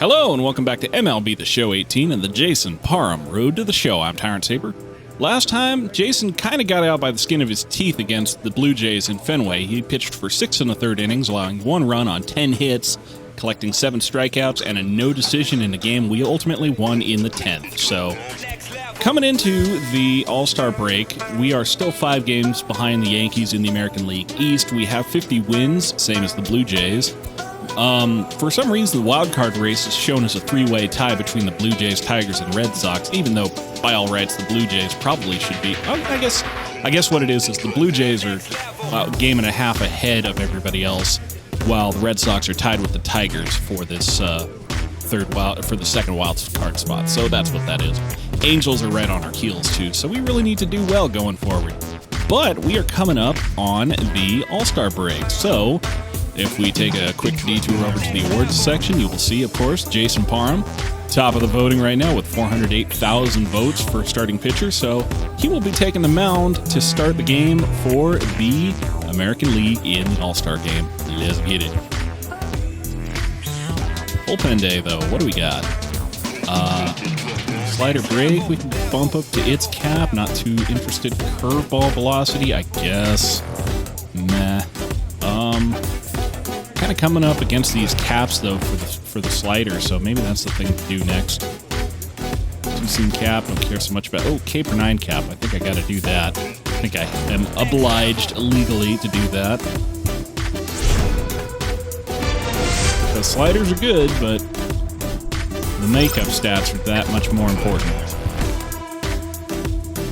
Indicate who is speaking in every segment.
Speaker 1: Hello and welcome back to MLB The Show 18 and the Jason Parham Road to the Show. I'm Tyrant Saber. Last time, Jason kind of got out by the skin of his teeth against the Blue Jays in Fenway. He pitched for 6 1/3 innings, allowing 1 run on 10 hits, collecting 7 strikeouts, and a no decision in a game we ultimately won in the 10th. So, coming into the All-Star break, we are still 5 games behind the Yankees in the American League East. We have 50 wins, same as the Blue Jays. For some reason, the wild card race is shown as a 3-way tie between the Blue Jays, Tigers, and Red Sox, even though, by all rights, the Blue Jays probably should be. I guess what it is the Blue Jays are a game and a half ahead of everybody else, while the Red Sox are tied with the Tigers for this for the second wild card spot. So that's what that is. Angels are right on our heels too, so we really need to do well going forward. But we are coming up on the All-Star break, so if we take a quick detour over to the awards section, you will see, of course, Jason Parham, top of the voting right now with 408,000 votes for starting pitcher. So he will be taking the mound to start the game for the American League in the All-Star game. Let's get it. Bullpen day, though. What do we got? Slider break. We can bump up to its cap. Not too interested. Curveball velocity, I guess. Meh. Kind of coming up against these caps though for the slider, so maybe that's the thing to do next. Two-seam cap, don't care so much about. Oh, K per 9 cap. I think I got to do that. I think I am obliged legally to do that. The sliders are good, but the makeup stats are that much more important.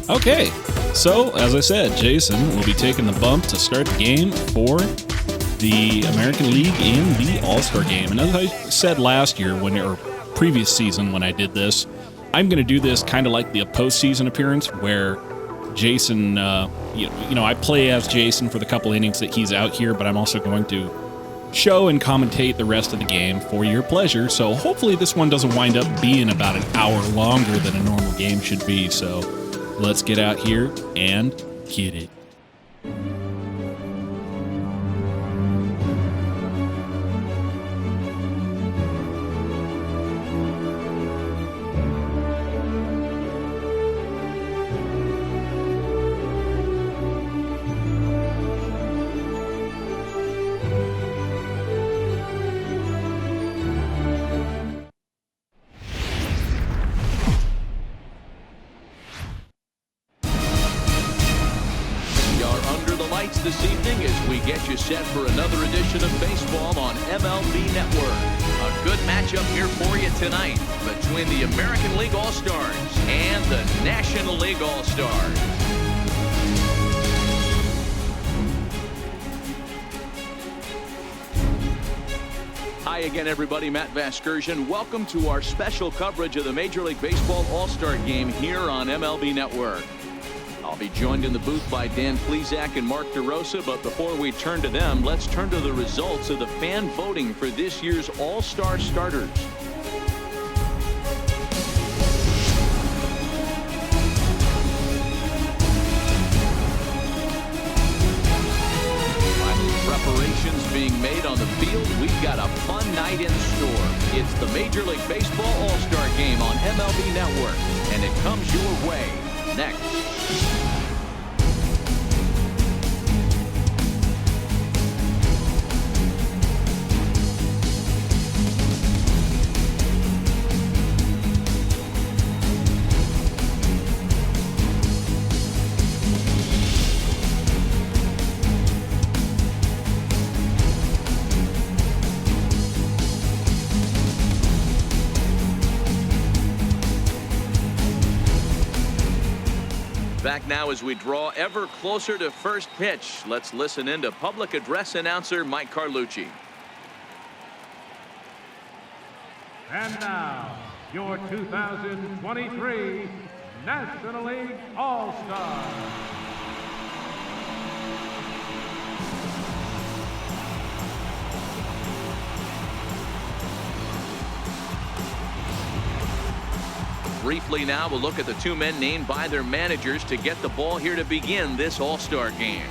Speaker 1: Okay, so as I said, Jason will be taking the bump to start the game for the American League in the All-Star game. And as I said last year, or previous season when I did this, I'm going to do this kind of like the postseason appearance where Jason, I play as Jason for the couple innings that he's out here, but I'm also going to show and commentate the rest of the game for your pleasure. So hopefully this one doesn't wind up being about an hour longer than a normal game should be. So let's get out here and get it.
Speaker 2: This evening as we get you set for another edition of baseball on MLB Network. A good matchup here for you tonight between the American League All-Stars and the National League All-Stars. Hi again, everybody. Matt Vasgersian. Welcome to our special coverage of the Major League Baseball All-Star Game here on MLB Network. I'll be joined in the booth by Dan Plesac and Mark DeRosa, but before we turn to them, let's turn to the results of the fan voting for this year's All-Star starters. Final preparations being made on the field. We've got a fun night in store. It's the Major League Baseball All-Star Game on MLB Network, and it comes your way next. Back now as we draw ever closer to first pitch. Let's listen in to public address announcer Mike Carlucci.
Speaker 3: And now, your 2023 National League All-Stars.
Speaker 2: Briefly now, we'll look at the 2 men named by their managers to get the ball here to begin this All-Star game.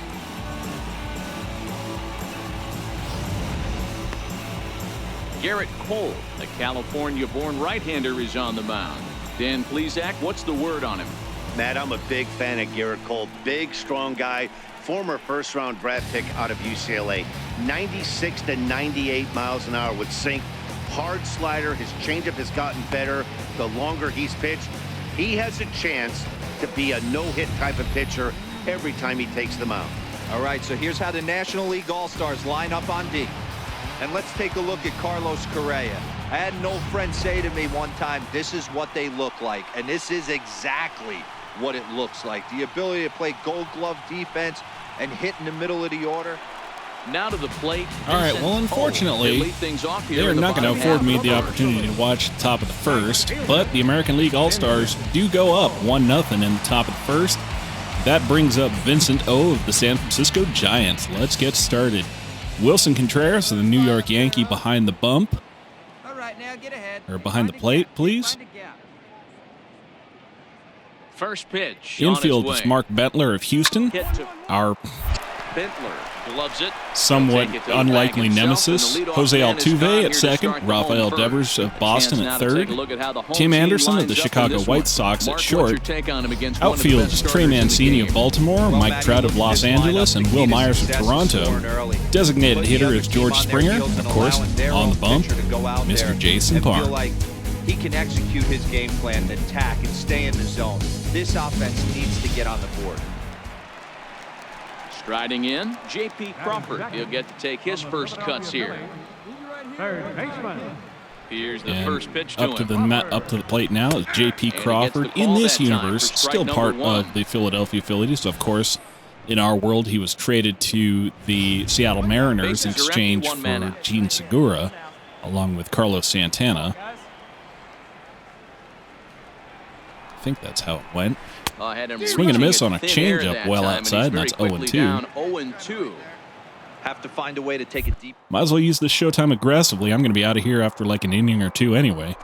Speaker 2: Garrett Cole, the California-born right-hander, is on the mound. Dan Plesac, what's the word on him?
Speaker 4: Matt, I'm a big fan of Garrett Cole. Big, strong guy. Former first-round draft pick out of UCLA. 96 to 98 miles an hour with sink. Hard slider. His changeup has gotten better the longer he's pitched. He has a chance to be a no-hit type of pitcher every time he takes the mound.
Speaker 5: All right, so here's how the National League All-Stars line up on D. And let's take a look at Carlos Correa. I had an old friend say to me one time, this is what they look like. And this is exactly what it looks like. The ability to play gold glove defense and hit in the middle of the order.
Speaker 2: Now to the plate.
Speaker 1: All right, well, unfortunately, they're not going to afford me the opportunity to watch the top of the first, but the American League All-Stars do go up 1-0 in the top of the first. That brings up Vincent O. of the San Francisco Giants. Let's get started. Wilson Contreras of the New York Yankee behind the bump.
Speaker 6: All right, now get ahead.
Speaker 1: Or behind the plate, please.
Speaker 2: First pitch.
Speaker 1: Infield is Mark Bentler of Houston. Our
Speaker 2: Bentler gloves it.
Speaker 1: somewhat unlikely nemesis. Jose Altuve at second. Rafael Devers of Boston at third. Tim Anderson of the Chicago White Sox at short. Outfield is Trey Mancini of Baltimore, Mike Trout of Los Angeles, and Will Myers of Toronto. Designated hitter is George Springer. Of course, on the bump, Mr. Jason Parham.
Speaker 5: He can execute his game plan and attack and stay in the zone. This offense needs to get on the board.
Speaker 2: Striding in, J.P. Crawford. He'll get to take his first cuts here.
Speaker 3: Third baseman.
Speaker 2: Here's the
Speaker 1: And
Speaker 2: first pitch to
Speaker 1: up to
Speaker 2: him.
Speaker 1: the plate now is J.P. Crawford. In this universe, still part of the Philadelphia Phillies. Of course, in our world, he was traded to the Seattle Mariners in exchange for Gene Segura, along with Carlos Santana. I think that's how it went. Swing and a miss on a changeup well outside, and that's 0-2.
Speaker 2: 0-2.
Speaker 5: Have to find a way to take it deep.
Speaker 1: Might as well use this showtime aggressively. I'm going to be out of here after like an inning or two anyway.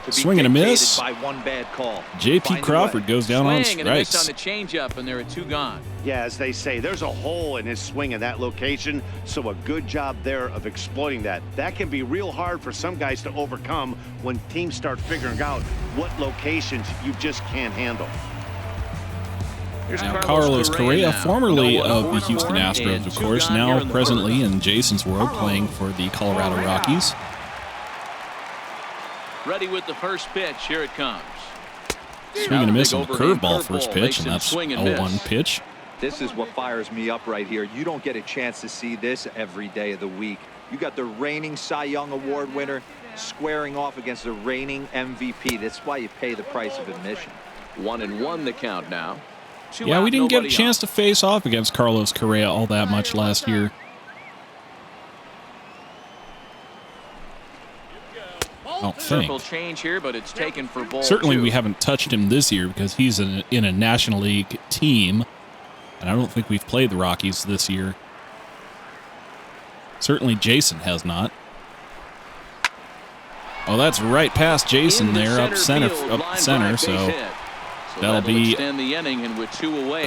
Speaker 1: Swing and a miss.
Speaker 5: By one bad call.
Speaker 1: J.P. Crawford goes down on
Speaker 2: Swing and a miss
Speaker 1: strikes.
Speaker 2: on the changeup, and there are 2 gone.
Speaker 4: Yeah, as they say, there's a hole in his swing in that location, so a good job there of exploiting that. That can be real hard for some guys to overcome when teams start figuring out what locations you just can't handle.
Speaker 2: Here's
Speaker 1: Now, Carlos Correa, formerly of the Houston Astros, of course, now presently in Jason's world playing for the Colorado Rockies.
Speaker 2: Ready with the first pitch. Here it comes.
Speaker 1: Swing and a miss on the curveball first pitch, and that's 0-1 pitch.
Speaker 5: This is what fires me up right here. You don't get a chance to see this every day of the week. You got the reigning Cy Young Award winner squaring off against the reigning MVP. That's why you pay the price of admission.
Speaker 2: 1-1 the count now.
Speaker 1: Yeah, we didn't get a chance to face off against Carlos Correa all that much last year. I don't think.
Speaker 2: Change here, but it's taken for ball
Speaker 1: Certainly
Speaker 2: 2.
Speaker 1: we haven't touched him this year because he's in a National League team, and I don't think we've played the Rockies this year. Certainly Jason has not. Oh, that's right past Jason there, up center, so that'll be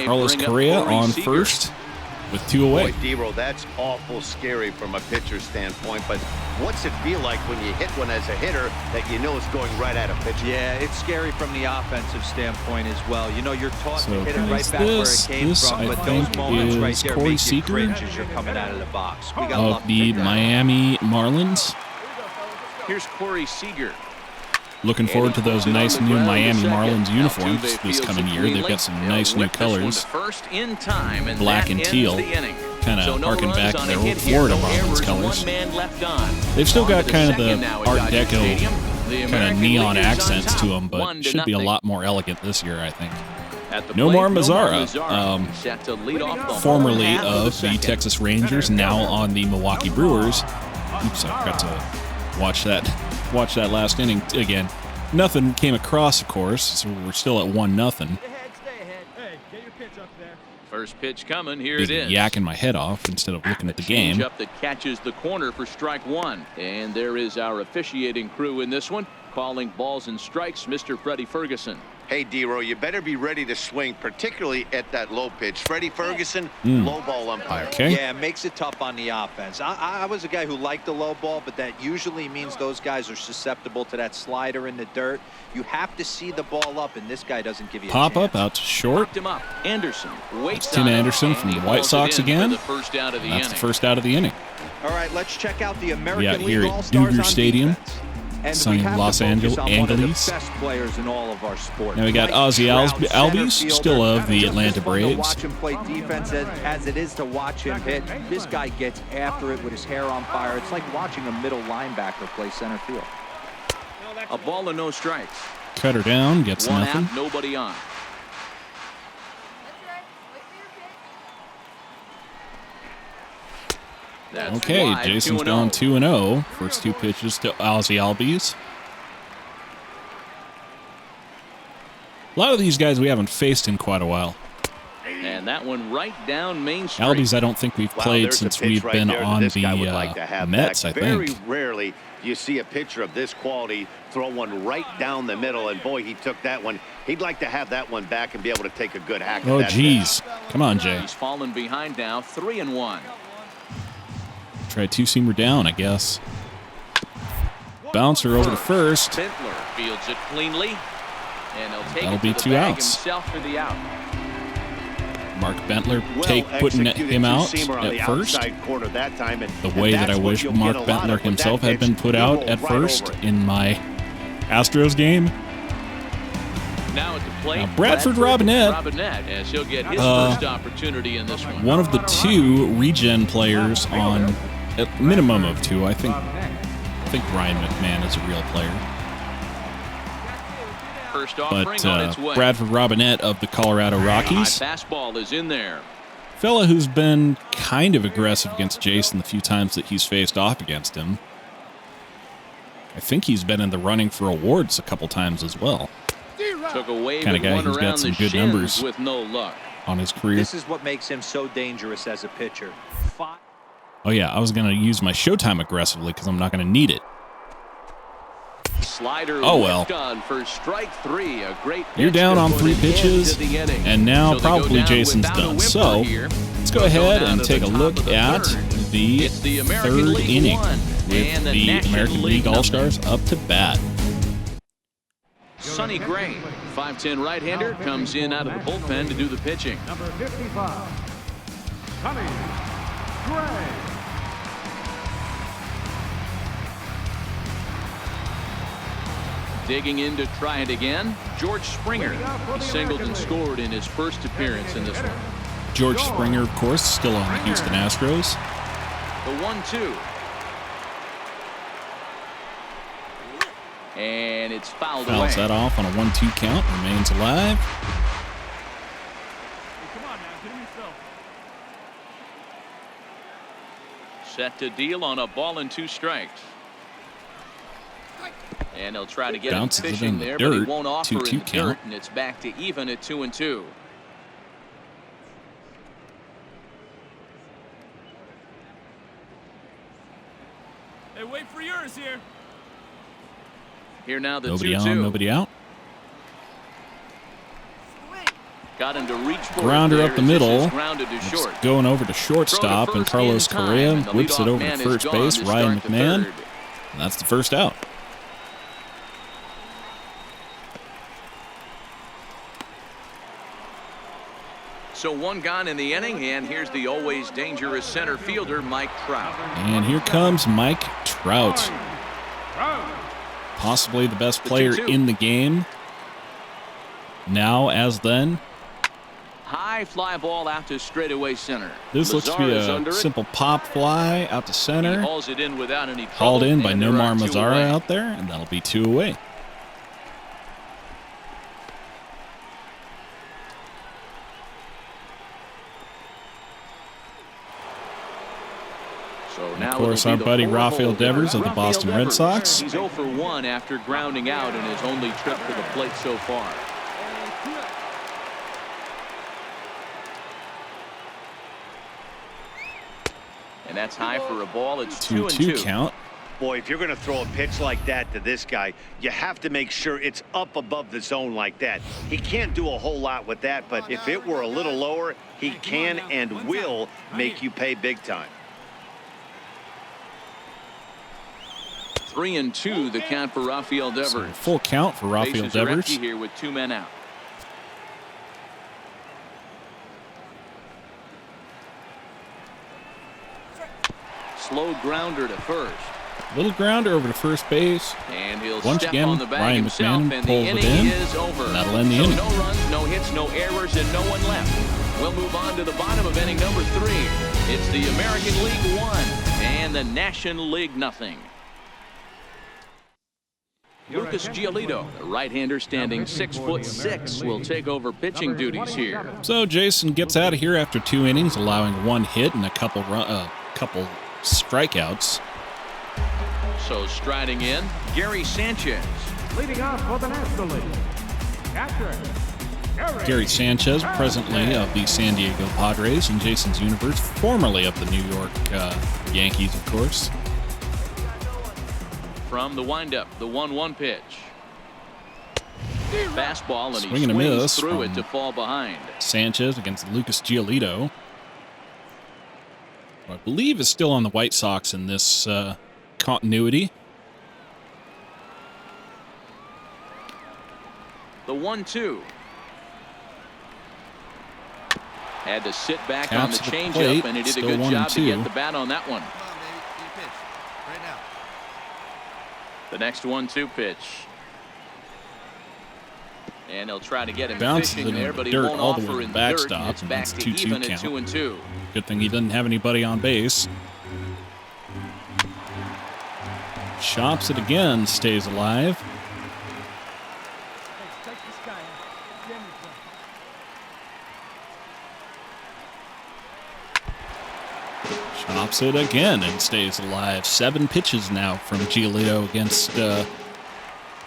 Speaker 1: Carlos Correa on first with 2 away.
Speaker 4: Boy, D-Roll, that's awful scary from a pitcher standpoint, but what's it feel like when you hit one as a hitter that you know it's going right at a pitcher?
Speaker 5: Yeah, it's scary from the offensive standpoint as well. You know, you're taught
Speaker 1: So
Speaker 5: to hit it right back where it came from, but those moments right there make you cringe as you're coming out of the box. We got
Speaker 1: Of the Miami Marlins.
Speaker 2: Here's Corey Seager.
Speaker 1: Looking forward to those nice new Miami Marlins uniforms this coming year. They've got some nice new colors, black and teal, kind of harking back to their old Florida Marlins colors. They've still got kind of the Art Deco kind of neon accents to them, but should be a lot more elegant this year, I think. Nomar Mazara, formerly of the Texas Rangers, now on the Milwaukee Brewers. Oops, I forgot to watch that last inning again. Nothing came across, of course, so we're still at 1-0.
Speaker 2: First pitch coming. Here it is.
Speaker 1: Yakking my head off instead of looking at the game.
Speaker 2: Up that catches the corner for strike 1. And there is our officiating crew in this one. calling balls and strikes, Mr. Freddie Ferguson.
Speaker 4: Hey, D-Roy, you better be ready to swing, particularly at that low pitch. Freddie Ferguson, low ball umpire.
Speaker 1: Okay.
Speaker 5: Yeah, it makes it tough on the offense. I was a guy who liked the low ball, but that usually means those guys are susceptible to that slider in the dirt. You have to see the ball up, and this guy doesn't give you a
Speaker 1: Pop
Speaker 5: chance.
Speaker 1: up out to short.
Speaker 2: Him up. Anderson waits
Speaker 1: Tim
Speaker 2: on it,
Speaker 1: Anderson
Speaker 2: and
Speaker 1: from
Speaker 2: he
Speaker 1: the White
Speaker 2: hauls it
Speaker 1: Sox
Speaker 2: in for
Speaker 1: again.
Speaker 2: the first out of the
Speaker 1: That's
Speaker 2: inning.
Speaker 1: the first out of the inning.
Speaker 5: All right, let's check out the
Speaker 1: Yeah,
Speaker 5: American
Speaker 1: here
Speaker 5: League
Speaker 1: at
Speaker 5: All-Stars
Speaker 1: Cougar
Speaker 5: on
Speaker 1: Stadium.
Speaker 5: defense. And
Speaker 1: Sunny
Speaker 5: we have
Speaker 1: Los
Speaker 5: to focus on one of the
Speaker 1: Angeles.
Speaker 5: best players in all of our sport.
Speaker 1: Now we got
Speaker 5: Mike
Speaker 1: Ozzie
Speaker 5: Trout,
Speaker 1: Albies,
Speaker 5: center
Speaker 1: still
Speaker 5: fielder.
Speaker 1: of the
Speaker 5: Just
Speaker 1: Atlanta
Speaker 5: as fun to
Speaker 1: Braves.
Speaker 5: watch him play defense as it is to watch him hit. This guy gets after it with his hair on fire. It's like watching a middle linebacker play center field.
Speaker 2: A ball and no strikes.
Speaker 1: Cutter down, gets
Speaker 2: One
Speaker 1: nothing.
Speaker 2: out, nobody on. That's
Speaker 1: Okay,
Speaker 2: wide,
Speaker 1: Jason's
Speaker 2: 2-0.
Speaker 1: gone 2-0. First two pitches to Ozzie Albies. A lot of these guys we haven't faced in quite a while.
Speaker 2: And that one right down Main Street.
Speaker 1: Albies, I don't think we've
Speaker 4: Wow,
Speaker 1: played
Speaker 4: there's a
Speaker 1: since
Speaker 4: pitch
Speaker 1: we've
Speaker 4: right
Speaker 1: been
Speaker 4: there that
Speaker 1: on
Speaker 4: this
Speaker 1: the
Speaker 4: guy would like to have
Speaker 1: Mets,
Speaker 4: back.
Speaker 1: I think.
Speaker 4: Very rarely do you see a pitcher of this quality throw one right down the middle, and boy, he took that one. He'd like to have that one back and be able to take a good hack at
Speaker 1: Oh,
Speaker 4: that
Speaker 1: geez. Come on, Jay.
Speaker 2: He's fallen behind now, 3-1.
Speaker 1: Try two-seamer down, I guess. Bouncer over to first.
Speaker 2: Bentler fields it cleanly, and he'll take
Speaker 1: That'll
Speaker 2: it
Speaker 1: be
Speaker 2: to the
Speaker 1: two
Speaker 2: bag
Speaker 1: outs.
Speaker 2: himself for the out.
Speaker 1: Mark Bentler
Speaker 4: Well
Speaker 1: putting
Speaker 4: executed
Speaker 1: him out
Speaker 4: two-seamer on the
Speaker 1: at first.
Speaker 4: outside corner that time, and
Speaker 1: The way that I
Speaker 4: that's what
Speaker 1: wish
Speaker 4: you'll
Speaker 1: Mark
Speaker 4: get a lot
Speaker 1: Bentler
Speaker 4: of with
Speaker 1: himself
Speaker 4: that
Speaker 1: had been
Speaker 4: pitch.
Speaker 1: put
Speaker 4: He'll
Speaker 1: out
Speaker 4: roll
Speaker 1: at
Speaker 4: right
Speaker 1: first
Speaker 4: over it.
Speaker 1: in my Astros game.
Speaker 2: Now at the plate,
Speaker 1: Now Bradford Robinette.
Speaker 2: Robinette, as he'll get his first opportunity in this one.
Speaker 1: One of the two regen players on a minimum of two. I think Ryan McMahon is a real player.
Speaker 2: First offering
Speaker 1: But
Speaker 2: on its way.
Speaker 1: Bradford Robinette of the Colorado
Speaker 2: High
Speaker 1: Rockies.
Speaker 2: fastball is in there.
Speaker 1: Fella who's been kind of aggressive against Jason the few times that he's faced off against him. I think he's been in the running for awards a couple times as well
Speaker 2: Took a wave
Speaker 1: Kinda
Speaker 2: and
Speaker 1: guy
Speaker 2: one
Speaker 1: who's got
Speaker 2: around
Speaker 1: some
Speaker 2: the
Speaker 1: good
Speaker 2: shins
Speaker 1: numbers.
Speaker 2: with no luck.
Speaker 1: on his career.
Speaker 5: This is what makes him so dangerous as a pitcher.
Speaker 1: Oh, yeah, I was going to use my showtime aggressively because I'm not going to need it.
Speaker 2: Slider
Speaker 1: Oh, well.
Speaker 2: left on for strike three. A great
Speaker 1: You're
Speaker 2: pitch
Speaker 1: down
Speaker 2: to
Speaker 1: on
Speaker 2: put
Speaker 1: 3
Speaker 2: an end
Speaker 1: pitches,
Speaker 2: to the inning.
Speaker 1: and now
Speaker 2: So they go
Speaker 1: probably
Speaker 2: down
Speaker 1: Jason's
Speaker 2: without a
Speaker 1: done.
Speaker 2: whimper
Speaker 1: So
Speaker 2: here.
Speaker 1: let's go
Speaker 2: They'll
Speaker 1: ahead
Speaker 2: down
Speaker 1: and
Speaker 2: to
Speaker 1: take
Speaker 2: the
Speaker 1: a
Speaker 2: top
Speaker 1: look
Speaker 2: of the
Speaker 1: at
Speaker 2: third.
Speaker 1: the
Speaker 2: It's the American
Speaker 1: third
Speaker 2: League
Speaker 1: inning
Speaker 2: one,
Speaker 1: with
Speaker 2: and the
Speaker 1: the
Speaker 2: National
Speaker 1: American
Speaker 2: League
Speaker 1: League All-Stars up to bat.
Speaker 2: Sonny Gray, 5'10" right-hander, comes in out of the bullpen to do the pitching.
Speaker 3: Number 55, Sonny Gray.
Speaker 2: Digging in to try it again, George Springer. He singled and scored in his first appearance in this one.
Speaker 1: George Springer, of course, still on the Houston Astros.
Speaker 2: The 1-2. And it's fouled away.
Speaker 1: Fouls that off on a 1-2 count, remains alive.
Speaker 2: Set to deal on a ball and 2 strikes. And he'll try to get him
Speaker 1: Bounces it
Speaker 2: fishing
Speaker 1: in the
Speaker 2: there, but he
Speaker 1: dirt.
Speaker 2: won't offer
Speaker 1: 2-2
Speaker 2: in the
Speaker 1: count.
Speaker 2: dirt, and it's back to even at 2-2.
Speaker 3: Hey, wait for yours here.
Speaker 2: Here now the 2-2.
Speaker 1: Nobody on, nobody out.
Speaker 2: Got him to reach for
Speaker 1: Grounder
Speaker 2: it there
Speaker 1: up the
Speaker 2: as this
Speaker 1: middle.
Speaker 2: is grounded to
Speaker 1: It's
Speaker 2: short.
Speaker 1: going over to shortstop, and
Speaker 2: first
Speaker 1: Carlos
Speaker 2: in time,
Speaker 1: Correa
Speaker 2: and the
Speaker 1: whips it
Speaker 2: leadoff
Speaker 1: over
Speaker 2: man
Speaker 1: to
Speaker 2: is
Speaker 1: first
Speaker 2: gone
Speaker 1: base.
Speaker 2: to
Speaker 1: Ryan
Speaker 2: start the
Speaker 1: McMahon.
Speaker 2: third.
Speaker 1: And that's the first out.
Speaker 2: So 1 gone in the inning, and here's the always dangerous center fielder, Mike Trout.
Speaker 1: And here comes Mike Trout. Possibly the best player
Speaker 2: 2-2.
Speaker 1: in the game. Now as then.
Speaker 2: High fly ball out to straightaway center.
Speaker 1: This looks to be
Speaker 2: Mazara's under
Speaker 1: a
Speaker 2: it.
Speaker 1: simple pop fly out to
Speaker 2: He
Speaker 1: center.
Speaker 2: hauls it in without any trouble.
Speaker 1: Hauled in by
Speaker 2: and there
Speaker 1: Nomar
Speaker 2: are 2
Speaker 1: Mazara
Speaker 2: away.
Speaker 1: out there, and that'll be 2 away.
Speaker 2: So now
Speaker 1: Of course,
Speaker 2: it'll
Speaker 1: our
Speaker 2: be the
Speaker 1: buddy
Speaker 2: 4-hole
Speaker 1: Rafael
Speaker 2: hitter,
Speaker 1: Devers of the
Speaker 2: Rafael
Speaker 1: Boston Red
Speaker 2: Devers.
Speaker 1: Sox.
Speaker 2: He's 0 for 1 after grounding out in his only trip to the plate so far. And that's high for a ball. It's
Speaker 1: 2-2
Speaker 2: 2-2.
Speaker 1: count.
Speaker 4: Boy, if you're going to throw a pitch like that to this guy, you have to make sure it's up above the zone like that. He can't do a whole lot with that, but if it were a little lower, he can and will make you pay big time.
Speaker 2: 3-2 the count for Rafael Devers.
Speaker 1: So full count for Rafael
Speaker 2: Bases are
Speaker 1: Devers.
Speaker 2: empty here with 2 men out. Slow grounder to first.
Speaker 1: Little grounder over to first base.
Speaker 2: And he'll
Speaker 1: Once
Speaker 2: step
Speaker 1: again,
Speaker 2: on the bag
Speaker 1: Ryan
Speaker 2: himself,
Speaker 1: McMahon
Speaker 2: and the
Speaker 1: pulls it
Speaker 2: inning
Speaker 1: in.
Speaker 2: is over.
Speaker 1: That'll end the
Speaker 2: So
Speaker 1: inning.
Speaker 2: no runs, no hits, no errors, and no one left. We'll move on to the bottom of inning number 3. It's the American League 1 and the National League nothing. Lucas Giolito, the right-hander standing 6'6", will take over pitching duties here.
Speaker 1: So Jason gets out of here after 2 innings, allowing 1 hit and a couple strikeouts.
Speaker 2: So striding in, Gary Sanchez.
Speaker 3: Leading off for the National League, catcher,
Speaker 1: Gary Sanchez, presently of the San Diego Padres in Jason's universe, formerly of the New York Yankees, of course.
Speaker 2: From the windup, the 1-1 pitch. Fastball, and
Speaker 1: Swing
Speaker 2: he
Speaker 1: and a
Speaker 2: swings
Speaker 1: miss
Speaker 2: through it
Speaker 1: from
Speaker 2: to fall behind.
Speaker 1: Sanchez against Lucas Giolito, who I believe is still on the White Sox in this continuity.
Speaker 2: The 1-2. Had to sit back on the changeup, and he did a good job to get the bat on that one. The next 1-2 pitch. And he'll try to get him fishing there, but he won't offer in dirt. It's back to even at 2-2.
Speaker 1: Good thing he doesn't have anybody on base. Chops it again, stays alive. Chops it again and stays alive. 7 pitches now from Giolito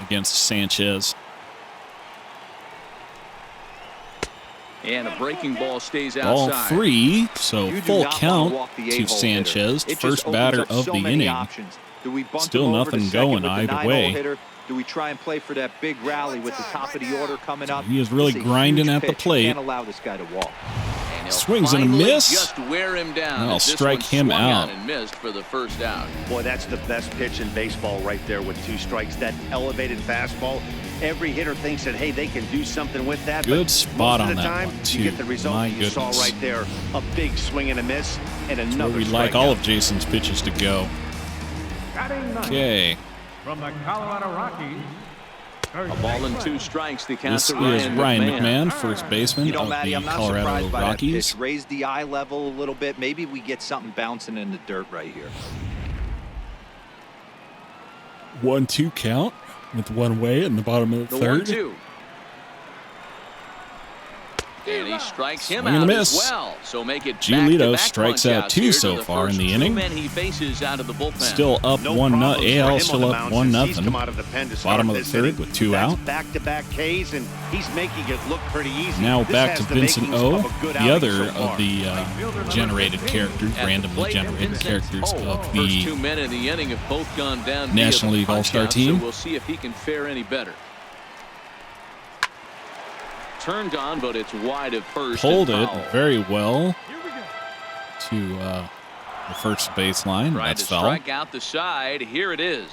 Speaker 1: against Sanchez.
Speaker 2: And a breaking ball stays
Speaker 1: Ball
Speaker 2: outside.
Speaker 1: 3, so full count to Sanchez, first batter of the inning. Still nothing going either way.
Speaker 5: Do we try and play for that big rally with the top of the order coming up?
Speaker 1: He is really grinding at the plate.
Speaker 5: Can't allow this guy to walk.
Speaker 1: Swings and a miss.
Speaker 2: Just wear him down.
Speaker 1: I'll strike him out.
Speaker 2: And missed for the first out.
Speaker 4: Boy, that's the best pitch in baseball right there with 2 strikes. That elevated fastball. Every hitter thinks that, hey, they can do something with that.
Speaker 1: Good spot on that
Speaker 4: time,
Speaker 1: one, too.
Speaker 4: you get the result
Speaker 1: My
Speaker 4: you saw
Speaker 1: goodness.
Speaker 4: right there. A big swing and a miss, and another
Speaker 1: Where we
Speaker 4: strikeout.
Speaker 1: like all of Jason's pitches to go.
Speaker 3: batting ninth,
Speaker 1: Okay.
Speaker 3: from the Colorado Rockies,
Speaker 2: A ball and 2 strikes. The count
Speaker 1: This
Speaker 2: to
Speaker 1: is Ryan
Speaker 2: McMahon.
Speaker 1: McMahon, first baseman
Speaker 5: You know,
Speaker 1: of
Speaker 5: Matty,
Speaker 1: the
Speaker 5: I'm not
Speaker 1: Colorado
Speaker 5: surprised by that
Speaker 1: Rockies.
Speaker 5: pitch. Raise the eye level a little bit. Maybe we get something bouncing in the dirt right here.
Speaker 1: 1-2 count with 1 away in the bottom of the
Speaker 2: The
Speaker 1: third.
Speaker 2: 1-2. And he strikes him
Speaker 1: Swing and a
Speaker 2: out
Speaker 1: miss.
Speaker 2: as well. So make it
Speaker 1: Giolito
Speaker 2: back-to-back
Speaker 1: strikes out
Speaker 2: punch-outs
Speaker 1: 2
Speaker 2: here
Speaker 1: so
Speaker 2: to
Speaker 1: far in
Speaker 2: first
Speaker 1: the
Speaker 2: 2
Speaker 1: inning.
Speaker 2: men he faces out of the bullpen.
Speaker 1: Still up
Speaker 4: No
Speaker 1: 1-0.
Speaker 4: problems for him
Speaker 1: AL
Speaker 4: on
Speaker 1: still
Speaker 4: the
Speaker 1: up
Speaker 4: mound
Speaker 1: 1-0.
Speaker 4: since he's come out of the pen to start
Speaker 1: Bottom of the
Speaker 4: this
Speaker 1: third
Speaker 4: inning.
Speaker 1: with 2
Speaker 4: That's
Speaker 1: out.
Speaker 4: back-to-back Ks, and he's making it look pretty easy.
Speaker 1: Now
Speaker 4: This
Speaker 1: back
Speaker 4: has
Speaker 1: to
Speaker 4: the
Speaker 1: Vincent
Speaker 4: makings
Speaker 1: O,
Speaker 4: of a good
Speaker 1: the
Speaker 4: outing
Speaker 1: other
Speaker 4: so
Speaker 1: of
Speaker 4: far.
Speaker 1: the generated characters,
Speaker 2: At the
Speaker 1: randomly
Speaker 2: plate,
Speaker 1: generated
Speaker 2: Vincent
Speaker 1: characters
Speaker 2: O.
Speaker 1: of
Speaker 2: First
Speaker 1: the
Speaker 2: 2 men in the inning have both gone down
Speaker 1: National
Speaker 2: via the
Speaker 1: League All-Star
Speaker 2: punch-out,
Speaker 1: team.
Speaker 2: So we'll see if he can fare any better. Turned on, but it's wide of first.
Speaker 1: pulled
Speaker 2: and
Speaker 1: it
Speaker 2: foul.
Speaker 1: very well to the first baseline.
Speaker 2: Trying
Speaker 1: That's
Speaker 2: to
Speaker 1: foul.
Speaker 2: strike out the side. Here it is.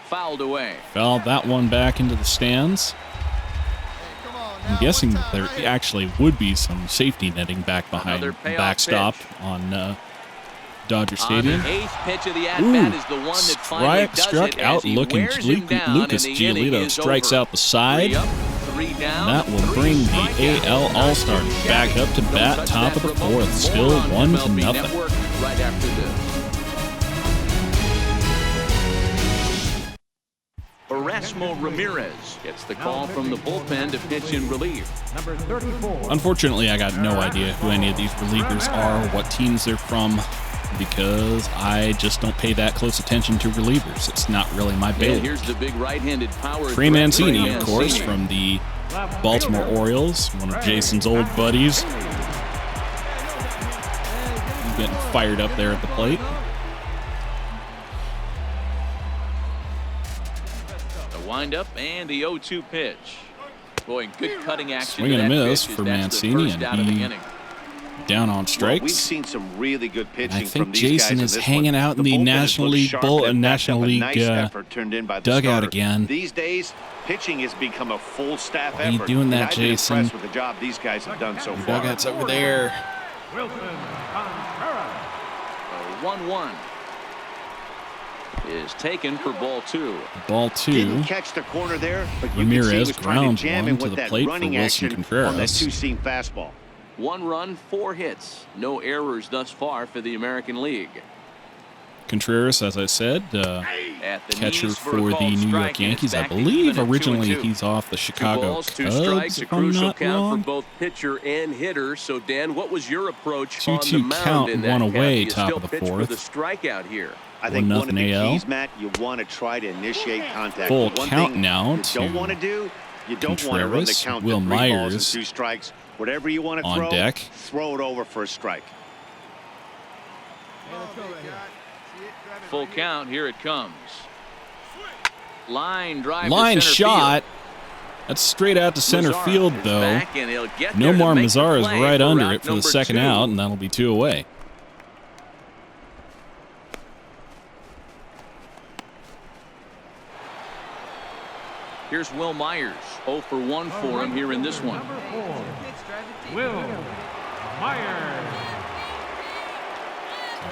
Speaker 2: Fouled away.
Speaker 1: Fouled that one back into the stands. I'm guessing that there actually would be some safety netting back behind the
Speaker 2: Another payoff
Speaker 1: backstop
Speaker 2: pitch.
Speaker 1: on Dodger
Speaker 2: On
Speaker 1: Stadium.
Speaker 2: the 8th pitch of the at-bat is the one that finally does
Speaker 1: Struck
Speaker 2: it
Speaker 1: out
Speaker 2: as he
Speaker 1: looking.
Speaker 2: wears him down,
Speaker 1: Lucas
Speaker 2: and the inning
Speaker 1: Giolito
Speaker 2: is
Speaker 1: strikes
Speaker 2: over.
Speaker 1: out the side.
Speaker 2: 3 up, 3 down,
Speaker 1: That will
Speaker 2: 3
Speaker 1: bring the
Speaker 2: strikeouts.
Speaker 1: AL All-Stars back up to
Speaker 2: Don't
Speaker 1: bat,
Speaker 2: touch
Speaker 1: top
Speaker 2: that
Speaker 1: of the
Speaker 2: remote.
Speaker 1: 4th,
Speaker 2: More
Speaker 1: still
Speaker 2: on
Speaker 1: 1-0.
Speaker 2: MLB Network right after this. Erasmo Ramirez gets the call from the bullpen to pitch in relief.
Speaker 3: number 34,
Speaker 1: Unfortunately, I got no idea who any of these relievers are, or what teams they're from, because I just don't pay that close attention to relievers. It's not really my
Speaker 2: And
Speaker 1: bailiwick.
Speaker 2: here's the big right-handed power.
Speaker 1: Trey
Speaker 2: threat,
Speaker 1: Mancini,
Speaker 2: Trey
Speaker 1: of course,
Speaker 2: Mancini.
Speaker 1: from the Baltimore Orioles, one of Jason's old buddies. He's getting fired up there at the plate.
Speaker 2: windup and the 0-2 pitch. Boy, good cutting action.
Speaker 1: Swing and a miss
Speaker 2: pitch,
Speaker 1: for
Speaker 2: that's the
Speaker 1: Mancini,
Speaker 2: first out
Speaker 1: and
Speaker 2: of the
Speaker 1: he
Speaker 2: inning.
Speaker 1: down on
Speaker 4: Well,
Speaker 1: strikes.
Speaker 4: we've seen some really good pitching
Speaker 1: I think
Speaker 4: from these
Speaker 1: Jason
Speaker 4: guys in
Speaker 1: is
Speaker 4: this
Speaker 1: hanging
Speaker 4: one.
Speaker 1: out in the
Speaker 4: bullpen has
Speaker 1: National
Speaker 4: looked
Speaker 1: League
Speaker 4: sharp
Speaker 1: bull,
Speaker 4: and backed
Speaker 1: National
Speaker 4: up a
Speaker 1: League
Speaker 4: nice effort turned in by the
Speaker 1: dugout
Speaker 4: starter.
Speaker 1: again.
Speaker 4: These days, pitching has become a full staff
Speaker 1: Why are you
Speaker 4: effort.
Speaker 1: doing that,
Speaker 4: and I've been
Speaker 1: Jason?
Speaker 4: impressed with the job these guys have done so far.
Speaker 1: Dugout's over there.
Speaker 3: Wilson Contreras.
Speaker 2: 1-1 is taken for ball 2.
Speaker 1: Ball 2.
Speaker 4: Didn't catch the corner there, but you
Speaker 1: Ramirez
Speaker 4: can see he was trying
Speaker 1: grounds
Speaker 4: to jam
Speaker 1: one
Speaker 4: him
Speaker 1: to
Speaker 4: with
Speaker 1: the
Speaker 4: that
Speaker 1: plate for
Speaker 4: running
Speaker 1: Wilson
Speaker 4: action
Speaker 1: Contreras.
Speaker 4: on that two-seam fastball.
Speaker 2: 1 run, 4 hits. No errors thus far for the American League.
Speaker 1: Contreras, as I said,
Speaker 2: At the
Speaker 1: catcher
Speaker 2: knees
Speaker 1: for
Speaker 2: a
Speaker 1: the
Speaker 2: called
Speaker 1: New York
Speaker 2: strike, and it's
Speaker 1: Yankees. I
Speaker 2: back to
Speaker 1: believe
Speaker 2: even at 2-2.
Speaker 1: originally he's off the Chicago
Speaker 7: 2 balls, 2
Speaker 1: Cubs,
Speaker 7: strikes, a
Speaker 1: if I'm
Speaker 7: crucial
Speaker 1: not
Speaker 7: count
Speaker 1: wrong.
Speaker 7: for both pitcher and hitter. So, Dan, what was your approach on the
Speaker 1: 2-2
Speaker 7: mound
Speaker 1: count,
Speaker 7: in that
Speaker 1: one
Speaker 7: count?
Speaker 1: away,
Speaker 7: You
Speaker 1: top
Speaker 7: still
Speaker 1: of the
Speaker 7: pitch
Speaker 1: fourth.
Speaker 7: with a strikeout here.
Speaker 4: I think one of
Speaker 1: 1-0
Speaker 4: the
Speaker 1: AL.
Speaker 4: keys, Matt, you want to try to initiate contact.
Speaker 1: Full
Speaker 4: The one
Speaker 1: count
Speaker 4: thing
Speaker 1: now
Speaker 4: you don't
Speaker 1: to
Speaker 4: want to do, you don't want to run the
Speaker 1: Contreras.
Speaker 4: count
Speaker 1: Will
Speaker 4: to 3 balls and
Speaker 1: Myers
Speaker 4: 2 strikes. Whatever you want to
Speaker 1: on
Speaker 4: throw,
Speaker 1: deck.
Speaker 4: throw it over for a strike.
Speaker 2: Full count, here it comes. Line drive
Speaker 1: Line
Speaker 2: to center
Speaker 1: shot. That's straight out to center
Speaker 2: Mazara
Speaker 1: field,
Speaker 2: is
Speaker 1: though.
Speaker 2: back, and he'll get there to
Speaker 1: Nomar
Speaker 2: make the
Speaker 1: Mazara is
Speaker 2: play
Speaker 1: right
Speaker 2: for
Speaker 1: under
Speaker 2: route
Speaker 1: it for the
Speaker 2: number
Speaker 1: second
Speaker 2: 2.
Speaker 1: out, and that'll be 2 away.
Speaker 2: Here's Will Myers. 0 for 1 for him here in this one.
Speaker 3: Number 4. Will Myers.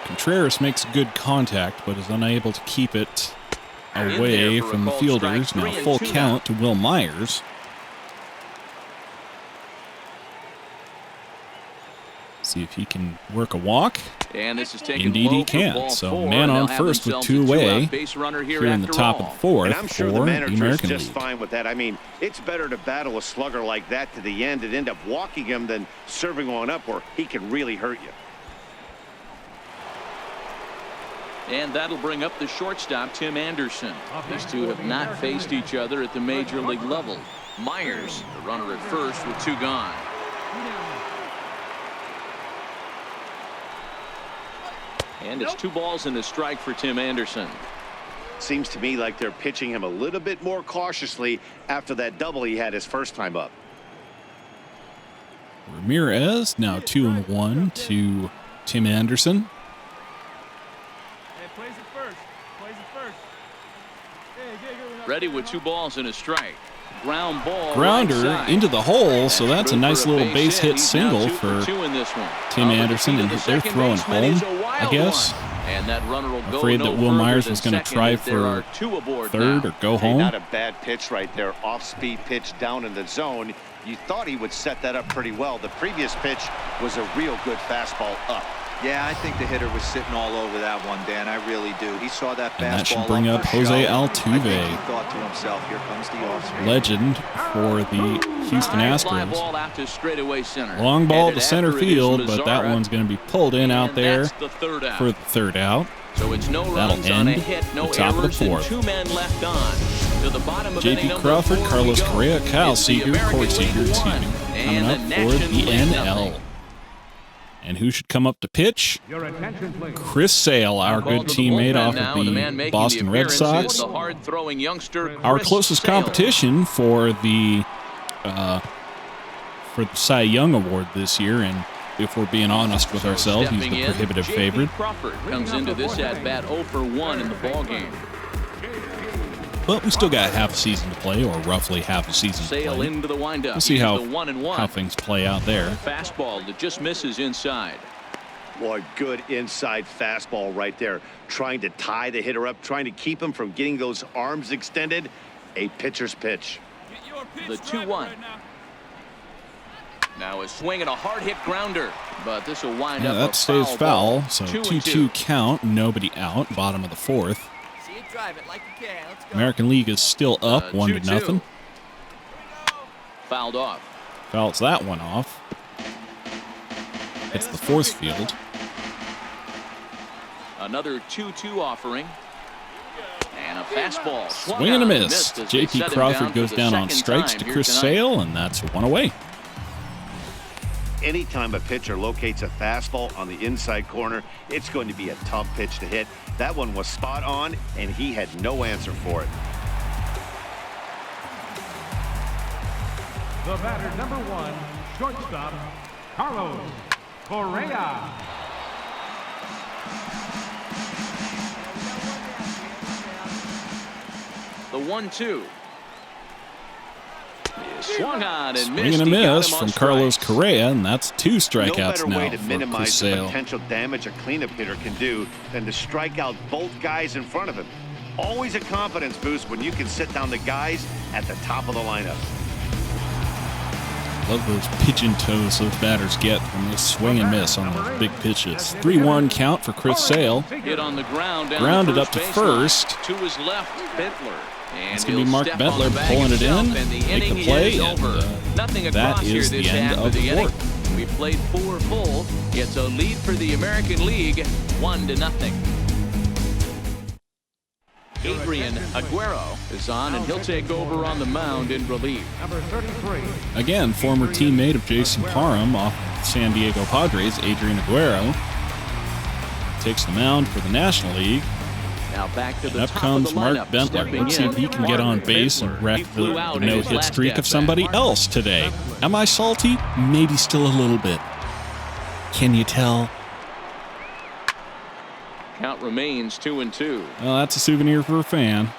Speaker 1: Contreras makes good contact, but is unable to keep it away
Speaker 2: there for a
Speaker 1: from the
Speaker 2: called
Speaker 1: fielders.
Speaker 2: strike,
Speaker 1: Now
Speaker 2: 3 and
Speaker 1: full
Speaker 2: 2
Speaker 1: count to Will Myers. See if he can work a walk.
Speaker 2: And this is taken
Speaker 1: Indeed
Speaker 2: low
Speaker 1: he
Speaker 2: for
Speaker 1: can.
Speaker 2: ball
Speaker 1: So
Speaker 2: 4,
Speaker 1: man
Speaker 2: and
Speaker 1: on
Speaker 2: they'll have
Speaker 1: first with
Speaker 2: themselves
Speaker 1: 2
Speaker 2: a
Speaker 1: away
Speaker 2: two-out base runner
Speaker 1: here in the
Speaker 2: after
Speaker 1: top
Speaker 2: all.
Speaker 1: of the fourth
Speaker 4: And I'm sure
Speaker 1: for
Speaker 4: the
Speaker 1: the
Speaker 4: manager is
Speaker 1: American
Speaker 4: just
Speaker 1: League.
Speaker 4: fine with that. I mean, it's better to battle a slugger like that to the end and end up walking him than serving one up where he can really hurt you.
Speaker 2: And that'll bring up the shortstop, Tim Anderson. These two have not faced each other at the major league level. Myers, the runner at first with 2 gone. And it's 2 balls and a strike for Tim Anderson.
Speaker 4: Seems to me like they're pitching him a little bit more cautiously after that double he had his first time up.
Speaker 1: Ramirez now 2-1 to Tim Anderson.
Speaker 2: Ready with 2 balls and a strike. Ground ball.
Speaker 1: Grounder
Speaker 2: right side.
Speaker 1: into the hole, so that's a
Speaker 2: Good
Speaker 1: nice
Speaker 2: for
Speaker 1: little base hit
Speaker 2: He's now
Speaker 1: single
Speaker 2: 2
Speaker 1: for
Speaker 2: 2 in this one.
Speaker 1: Tim
Speaker 2: But the
Speaker 1: Anderson,
Speaker 2: key to
Speaker 1: and
Speaker 2: the
Speaker 1: they're
Speaker 2: second
Speaker 1: throwing
Speaker 2: baseman is
Speaker 1: home,
Speaker 2: a
Speaker 1: I
Speaker 2: wild
Speaker 1: guess.
Speaker 2: one. And that runner will go
Speaker 1: Afraid
Speaker 2: no
Speaker 1: that Will
Speaker 2: further
Speaker 1: Myers
Speaker 2: than
Speaker 1: was going to
Speaker 2: second
Speaker 1: try
Speaker 2: if there
Speaker 1: for
Speaker 2: are 2 aboard
Speaker 1: third
Speaker 2: now.
Speaker 1: or go
Speaker 4: Hey,
Speaker 1: home.
Speaker 4: not a bad pitch right there. Off-speed pitch down in the zone. You thought he would set that up pretty well. The previous pitch was a real good fastball up.
Speaker 5: Yeah, I think the hitter was sitting all over that one, Dan. I really do. He saw that fastball.
Speaker 1: And that should bring up
Speaker 5: for
Speaker 1: Jose
Speaker 5: show. I think
Speaker 1: Altuve.
Speaker 5: he thought to himself, here comes the off-speed.
Speaker 1: Legend for the Houston
Speaker 2: Fly
Speaker 1: Astros.
Speaker 2: ball out to straightaway center.
Speaker 1: Long ball
Speaker 2: Headed
Speaker 1: to center
Speaker 2: after it is
Speaker 1: field, but that
Speaker 2: Mazara,
Speaker 1: one's going to be pulled in out
Speaker 2: and
Speaker 1: there
Speaker 2: that's the 3rd out.
Speaker 1: for the 3rd out.
Speaker 2: So it's no
Speaker 1: That'll
Speaker 2: runs on a
Speaker 1: end
Speaker 2: hit, no
Speaker 1: the top of the
Speaker 2: errors, and
Speaker 1: 4th.
Speaker 2: 2 men left on. To the bottom of inning
Speaker 1: J.P.
Speaker 2: number
Speaker 1: Crawford,
Speaker 2: 4
Speaker 1: Carlos
Speaker 2: we go.
Speaker 1: Correa, Kyle
Speaker 2: It's the
Speaker 1: Seager,
Speaker 2: American
Speaker 1: Corey
Speaker 2: League
Speaker 1: Seager, excuse me,
Speaker 2: 1,
Speaker 1: coming
Speaker 2: and
Speaker 1: up
Speaker 2: the
Speaker 1: for
Speaker 2: National
Speaker 1: the
Speaker 2: League
Speaker 1: NL.
Speaker 2: 0.
Speaker 1: And who should come up to pitch?
Speaker 3: Your attention, please.
Speaker 1: Chris Sale, our
Speaker 2: Called
Speaker 1: good
Speaker 2: to the
Speaker 1: teammate
Speaker 2: bullpen
Speaker 1: off
Speaker 2: now,
Speaker 1: of
Speaker 2: and the
Speaker 1: the
Speaker 2: man making
Speaker 1: Boston
Speaker 2: the
Speaker 1: Red
Speaker 2: appearance
Speaker 1: Sox.
Speaker 2: is the hard-throwing youngster,
Speaker 1: Our
Speaker 2: Chris
Speaker 1: closest
Speaker 2: Sale.
Speaker 1: competition for the Cy Young Award this year, and if we're being honest with ourselves, he's
Speaker 2: Stepping
Speaker 1: the
Speaker 2: in,
Speaker 1: prohibitive
Speaker 2: J.P.
Speaker 1: favorite.
Speaker 2: Crawford comes into this at-bat 0 for 1 in the ballgame.
Speaker 1: But we still got half a season to play, or roughly half a season to
Speaker 2: Sale
Speaker 1: play.
Speaker 2: into the windup.
Speaker 1: We'll see
Speaker 2: He's
Speaker 1: how,
Speaker 2: the 1-1.
Speaker 1: how things play out there.
Speaker 2: Fastball that just misses inside.
Speaker 4: Boy, good inside fastball right there. Trying to tie the hitter up, trying to keep him from getting those arms extended. A pitcher's pitch.
Speaker 2: The 2-1. Now a swing and a hard-hit grounder, but this will wind
Speaker 1: Yeah,
Speaker 2: up
Speaker 1: that
Speaker 2: a
Speaker 1: stays
Speaker 2: foul.
Speaker 1: foul, so
Speaker 2: 2-2.
Speaker 1: 2-2 count, nobody out, bottom of the 4th.
Speaker 6: See it drive it like you can. Let's go.
Speaker 1: American League is still up
Speaker 2: 2-2.
Speaker 1: 1-0.
Speaker 2: Fouled off.
Speaker 1: Fouls that one off. It's the force field.
Speaker 2: Another 2-2 offering. And a fastball.
Speaker 1: Swing and a miss.
Speaker 2: Missed as they
Speaker 1: J.P.
Speaker 2: set him
Speaker 1: Crawford
Speaker 2: for
Speaker 1: goes
Speaker 2: the
Speaker 1: down on
Speaker 2: second
Speaker 1: strikes
Speaker 2: time
Speaker 1: to
Speaker 2: here
Speaker 1: Chris
Speaker 2: tonight.
Speaker 1: Sale, and that's 1 away.
Speaker 4: Anytime a pitcher locates a fastball on the inside corner, it's going to be a tough pitch to hit. That one was spot on, and he had no answer for it.
Speaker 3: The batter, number 1, shortstop, Carlos Correa.
Speaker 2: The 1-2. Swung on and
Speaker 1: Swing
Speaker 2: missed.
Speaker 1: and a
Speaker 2: He got
Speaker 1: miss
Speaker 2: him on
Speaker 1: from Carlos
Speaker 2: strikes.
Speaker 1: Correa, and that's 2 strikeouts
Speaker 4: No better
Speaker 1: now
Speaker 4: way to
Speaker 1: for
Speaker 4: minimize
Speaker 1: Chris
Speaker 4: the
Speaker 1: Sale.
Speaker 4: potential damage a cleanup hitter can do than to strike out both guys in front of him. Always a confidence boost when you can sit down the guys at the top of the lineup.
Speaker 1: Love those pigeon toes those batters get when they swing and miss on those big pitches. 3-1 count for Chris Sale.
Speaker 2: Hit on the ground. Down
Speaker 1: Grounded
Speaker 2: the
Speaker 1: up to
Speaker 2: baseline.
Speaker 1: first.
Speaker 2: To his left, Bentler. And
Speaker 1: It's going to be
Speaker 2: he'll
Speaker 1: Mark
Speaker 2: step on
Speaker 1: Bentler
Speaker 2: the bag
Speaker 1: pulling it
Speaker 2: himself,
Speaker 1: in,
Speaker 2: and the
Speaker 1: make
Speaker 2: inning
Speaker 1: the play,
Speaker 2: is
Speaker 1: and
Speaker 2: over. Nothing
Speaker 1: that
Speaker 2: across here
Speaker 1: is
Speaker 2: this
Speaker 1: the end
Speaker 2: half
Speaker 1: of
Speaker 2: the
Speaker 1: the
Speaker 2: inning.
Speaker 1: fourth.
Speaker 2: We played 4 full. It's a lead for the American League, 1-0. Adrian Aguero is on, and he'll take over on the mound in relief.
Speaker 3: Number 33.
Speaker 1: Again, former teammate of Jason Parham off the San Diego Padres, Adrian Aguero, takes the mound for the National League.
Speaker 2: Now back to
Speaker 1: And
Speaker 2: the
Speaker 1: up
Speaker 2: top
Speaker 1: comes
Speaker 2: of the
Speaker 1: Mark
Speaker 2: lineup.
Speaker 1: Bentler.
Speaker 2: Stepping
Speaker 1: Let's see if he
Speaker 2: in,
Speaker 1: can get on
Speaker 2: Mark
Speaker 1: base
Speaker 2: Bentler.
Speaker 1: and wreck
Speaker 2: He
Speaker 1: the
Speaker 2: flew out in his
Speaker 1: no-hit
Speaker 2: last
Speaker 1: streak of
Speaker 2: at-bat.
Speaker 1: somebody else today. Am I salty? Maybe still a little bit. Can you tell?
Speaker 2: Count remains 2-2.
Speaker 1: Well, that's a souvenir for a fan.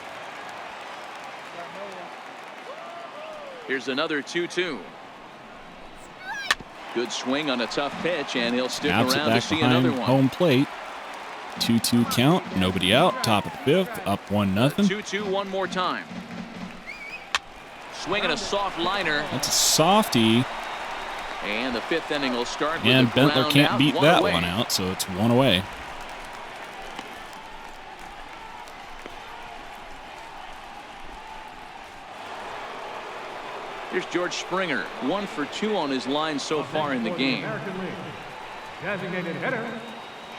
Speaker 2: Here's another 2-2. Good swing on a tough pitch, and he'll stick
Speaker 1: Snaps it
Speaker 2: around to
Speaker 1: back
Speaker 2: see
Speaker 1: behind
Speaker 2: another one.
Speaker 1: home plate. 2-2 count. Nobody out. Top of the 5th. Up 1-0.
Speaker 2: 2-2 one more time. Swinging a soft liner,
Speaker 1: That's a softie.
Speaker 2: and the 5th inning will start with
Speaker 1: And
Speaker 2: a
Speaker 1: Bentler
Speaker 2: ground
Speaker 1: can't
Speaker 2: out,
Speaker 1: beat
Speaker 2: one
Speaker 1: that
Speaker 2: away.
Speaker 1: one out, so it's 1 away.
Speaker 2: Here's George Springer, 1 for 2 on his line so far in the
Speaker 3: For
Speaker 2: game.
Speaker 3: American League. Designated hitter,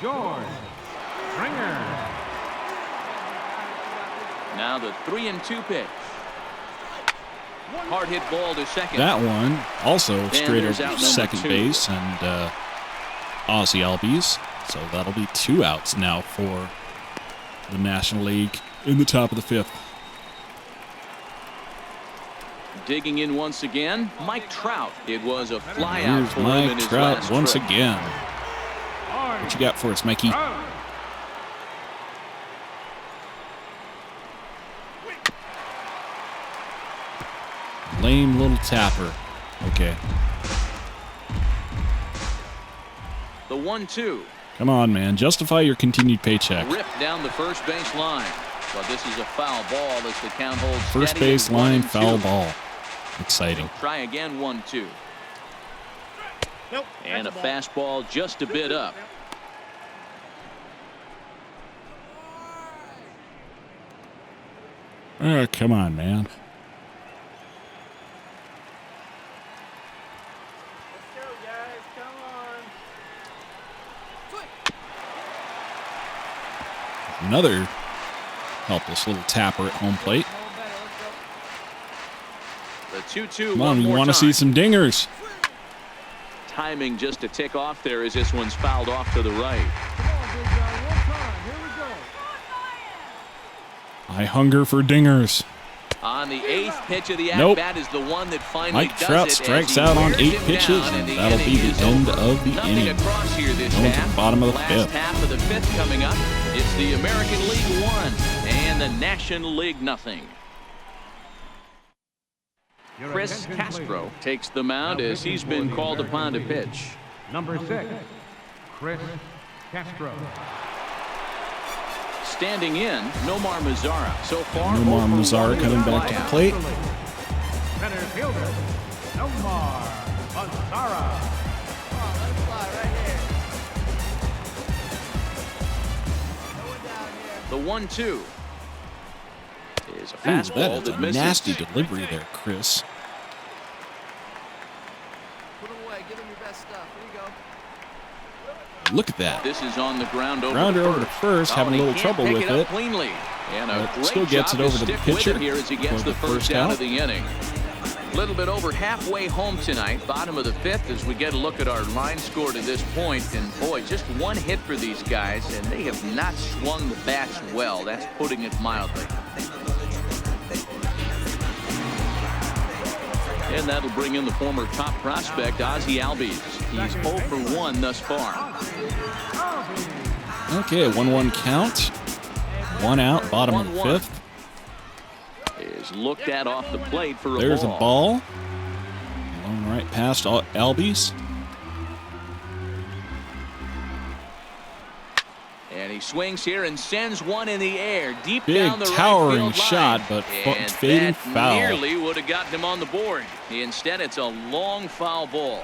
Speaker 3: George Springer.
Speaker 2: Now the 3-2 pitch. Hard hit ball to second.
Speaker 1: That one also straight
Speaker 2: there's
Speaker 1: over
Speaker 2: out
Speaker 1: to
Speaker 2: number
Speaker 1: second
Speaker 2: 2.
Speaker 1: base and Ozzy Albies. So that'll be 2 outs now for the National League in the top of the 5th.
Speaker 2: Digging in once again, Mike Trout. It was a fly out
Speaker 1: Here's
Speaker 2: for him in
Speaker 1: Mike
Speaker 2: his
Speaker 1: Trout
Speaker 2: last
Speaker 1: once
Speaker 2: trip.
Speaker 1: again. What you got for us, Mikey? Lame little tapper. Okay.
Speaker 2: The 1-2.
Speaker 1: Come on, man. Justify your continued paycheck.
Speaker 2: Ripped down the first base line. But this is a foul ball as the count holds
Speaker 1: First
Speaker 2: steady
Speaker 1: base
Speaker 2: at
Speaker 1: line,
Speaker 2: 1-2.
Speaker 1: foul ball. Exciting.
Speaker 2: Try again, 1-2. And a fastball just a bit up.
Speaker 1: Oh, come on, man. Another helpless little tapper at home plate.
Speaker 2: The 2-2.
Speaker 1: Come on, we want to see some dingers.
Speaker 2: Timing just to tick off there as this one's fouled off to the right.
Speaker 1: I hunger for dingers.
Speaker 2: On the 8th pitch of the
Speaker 1: Nope.
Speaker 2: at-bat is the one that finally
Speaker 1: Mike
Speaker 2: does
Speaker 1: Trout
Speaker 2: it as
Speaker 1: strikes
Speaker 2: he
Speaker 1: out on
Speaker 2: wears
Speaker 1: 8
Speaker 2: him
Speaker 1: pitches,
Speaker 2: down,
Speaker 1: and
Speaker 2: the
Speaker 1: that'll be
Speaker 2: inning
Speaker 1: the
Speaker 2: is
Speaker 1: end
Speaker 2: over.
Speaker 1: of the
Speaker 2: Nothing
Speaker 1: inning.
Speaker 2: across here this
Speaker 1: Going to the
Speaker 2: half.
Speaker 1: bottom of the
Speaker 2: Last
Speaker 1: 5th.
Speaker 2: half of the 5th coming up. It's the American League 1 and the National League nothing. Chris Castro takes the mound as he's been called upon to pitch.
Speaker 3: Number 6, Chris Castro.
Speaker 2: Standing in, Nomar Mazara. So far,
Speaker 1: Nomar
Speaker 2: over
Speaker 1: Mazara
Speaker 2: 1
Speaker 1: coming
Speaker 2: with a
Speaker 1: back to the
Speaker 2: flyout.
Speaker 1: plate.
Speaker 3: Center fielder, Nomar Mazara.
Speaker 2: The 1-2 is a
Speaker 1: Ooh,
Speaker 2: fastball
Speaker 1: that is
Speaker 2: that
Speaker 1: a
Speaker 2: misses.
Speaker 1: nasty delivery there, Chris.
Speaker 6: Put him away. Give him your best stuff. Here you go.
Speaker 1: Look at that.
Speaker 2: This is on the ground over
Speaker 1: Grounder
Speaker 2: to
Speaker 1: over to first, having a
Speaker 2: he
Speaker 1: little
Speaker 2: can't
Speaker 1: trouble
Speaker 2: pick
Speaker 1: with
Speaker 2: up
Speaker 1: it.
Speaker 2: cleanly. And a
Speaker 1: But
Speaker 2: great
Speaker 1: still gets
Speaker 2: job
Speaker 1: it over to the
Speaker 2: stick with
Speaker 1: pitcher
Speaker 2: it here as he
Speaker 1: for
Speaker 2: gets
Speaker 1: the
Speaker 2: the first
Speaker 1: first
Speaker 2: out
Speaker 1: out.
Speaker 2: of the inning. A little bit over halfway home tonight, bottom of the 5th, as we get a look at our line score to this point. And boy, just one hit for these guys, and they have not swung the bats well. That's putting it mildly. And that'll bring in the former top prospect, Ozzie Albies. He's 0 for 1 thus far.
Speaker 1: Okay, a 1-1 count. 1 out, bottom of the 5th.
Speaker 2: Is looked at off the plate for a ball.
Speaker 1: There's a ball. Going right past Albies.
Speaker 2: And he swings here and sends one in the air, deep
Speaker 1: Big
Speaker 2: down the
Speaker 1: towering
Speaker 2: right field
Speaker 1: shot,
Speaker 2: line.
Speaker 1: but
Speaker 2: And
Speaker 1: fading
Speaker 2: that
Speaker 1: foul.
Speaker 2: nearly would have gotten him on the board. Instead, it's a long foul ball.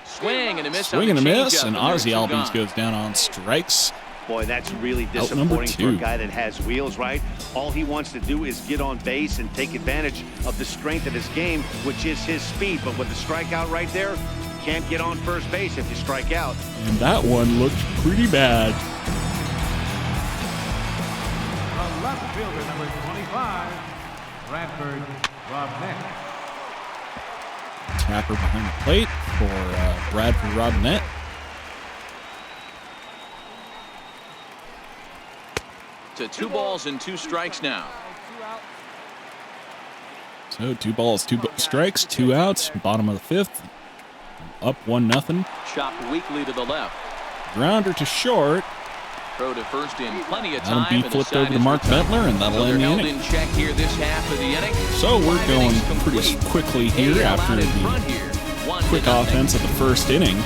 Speaker 2: Swing and a miss.
Speaker 1: Swing and a miss,
Speaker 2: changeup,
Speaker 1: and
Speaker 2: there's
Speaker 1: Ozzie
Speaker 2: two
Speaker 1: Albies
Speaker 2: gone.
Speaker 1: goes down on strikes.
Speaker 4: Boy, that's really
Speaker 1: Out number
Speaker 4: disappointing for a
Speaker 1: 2.
Speaker 4: guy that has wheels, right? All he wants to do is get on base and take advantage of the strength of his game, which is his speed. But with the strikeout right there, can't get on first base if you strike out.
Speaker 1: And that one looked pretty bad.
Speaker 3: The left fielder, number 25, Bradford Robinette.
Speaker 1: Tapper behind the plate for Bradford Robinette.
Speaker 2: To 2 balls and 2 strikes now.
Speaker 1: So 2 balls, 2 strikes, 2 outs, bottom of the 5th. Up 1-0.
Speaker 2: Chopped weakly to the left.
Speaker 1: Grounder to short.
Speaker 2: Throw to first in plenty of
Speaker 1: That'll
Speaker 2: time.
Speaker 1: be
Speaker 2: and the
Speaker 1: flipped
Speaker 2: side
Speaker 1: over to
Speaker 2: is
Speaker 1: Mark
Speaker 2: recovered.
Speaker 1: Ventler, and that'll
Speaker 2: So they're
Speaker 1: end the
Speaker 2: held
Speaker 1: inning.
Speaker 2: in check here this half of the inning.
Speaker 1: So we're
Speaker 2: 5
Speaker 1: going
Speaker 2: innings
Speaker 1: pretty
Speaker 2: complete.
Speaker 1: quickly here
Speaker 2: AL
Speaker 1: after
Speaker 2: out in
Speaker 1: the
Speaker 2: front here. 1-0.
Speaker 1: quick offense of the first inning.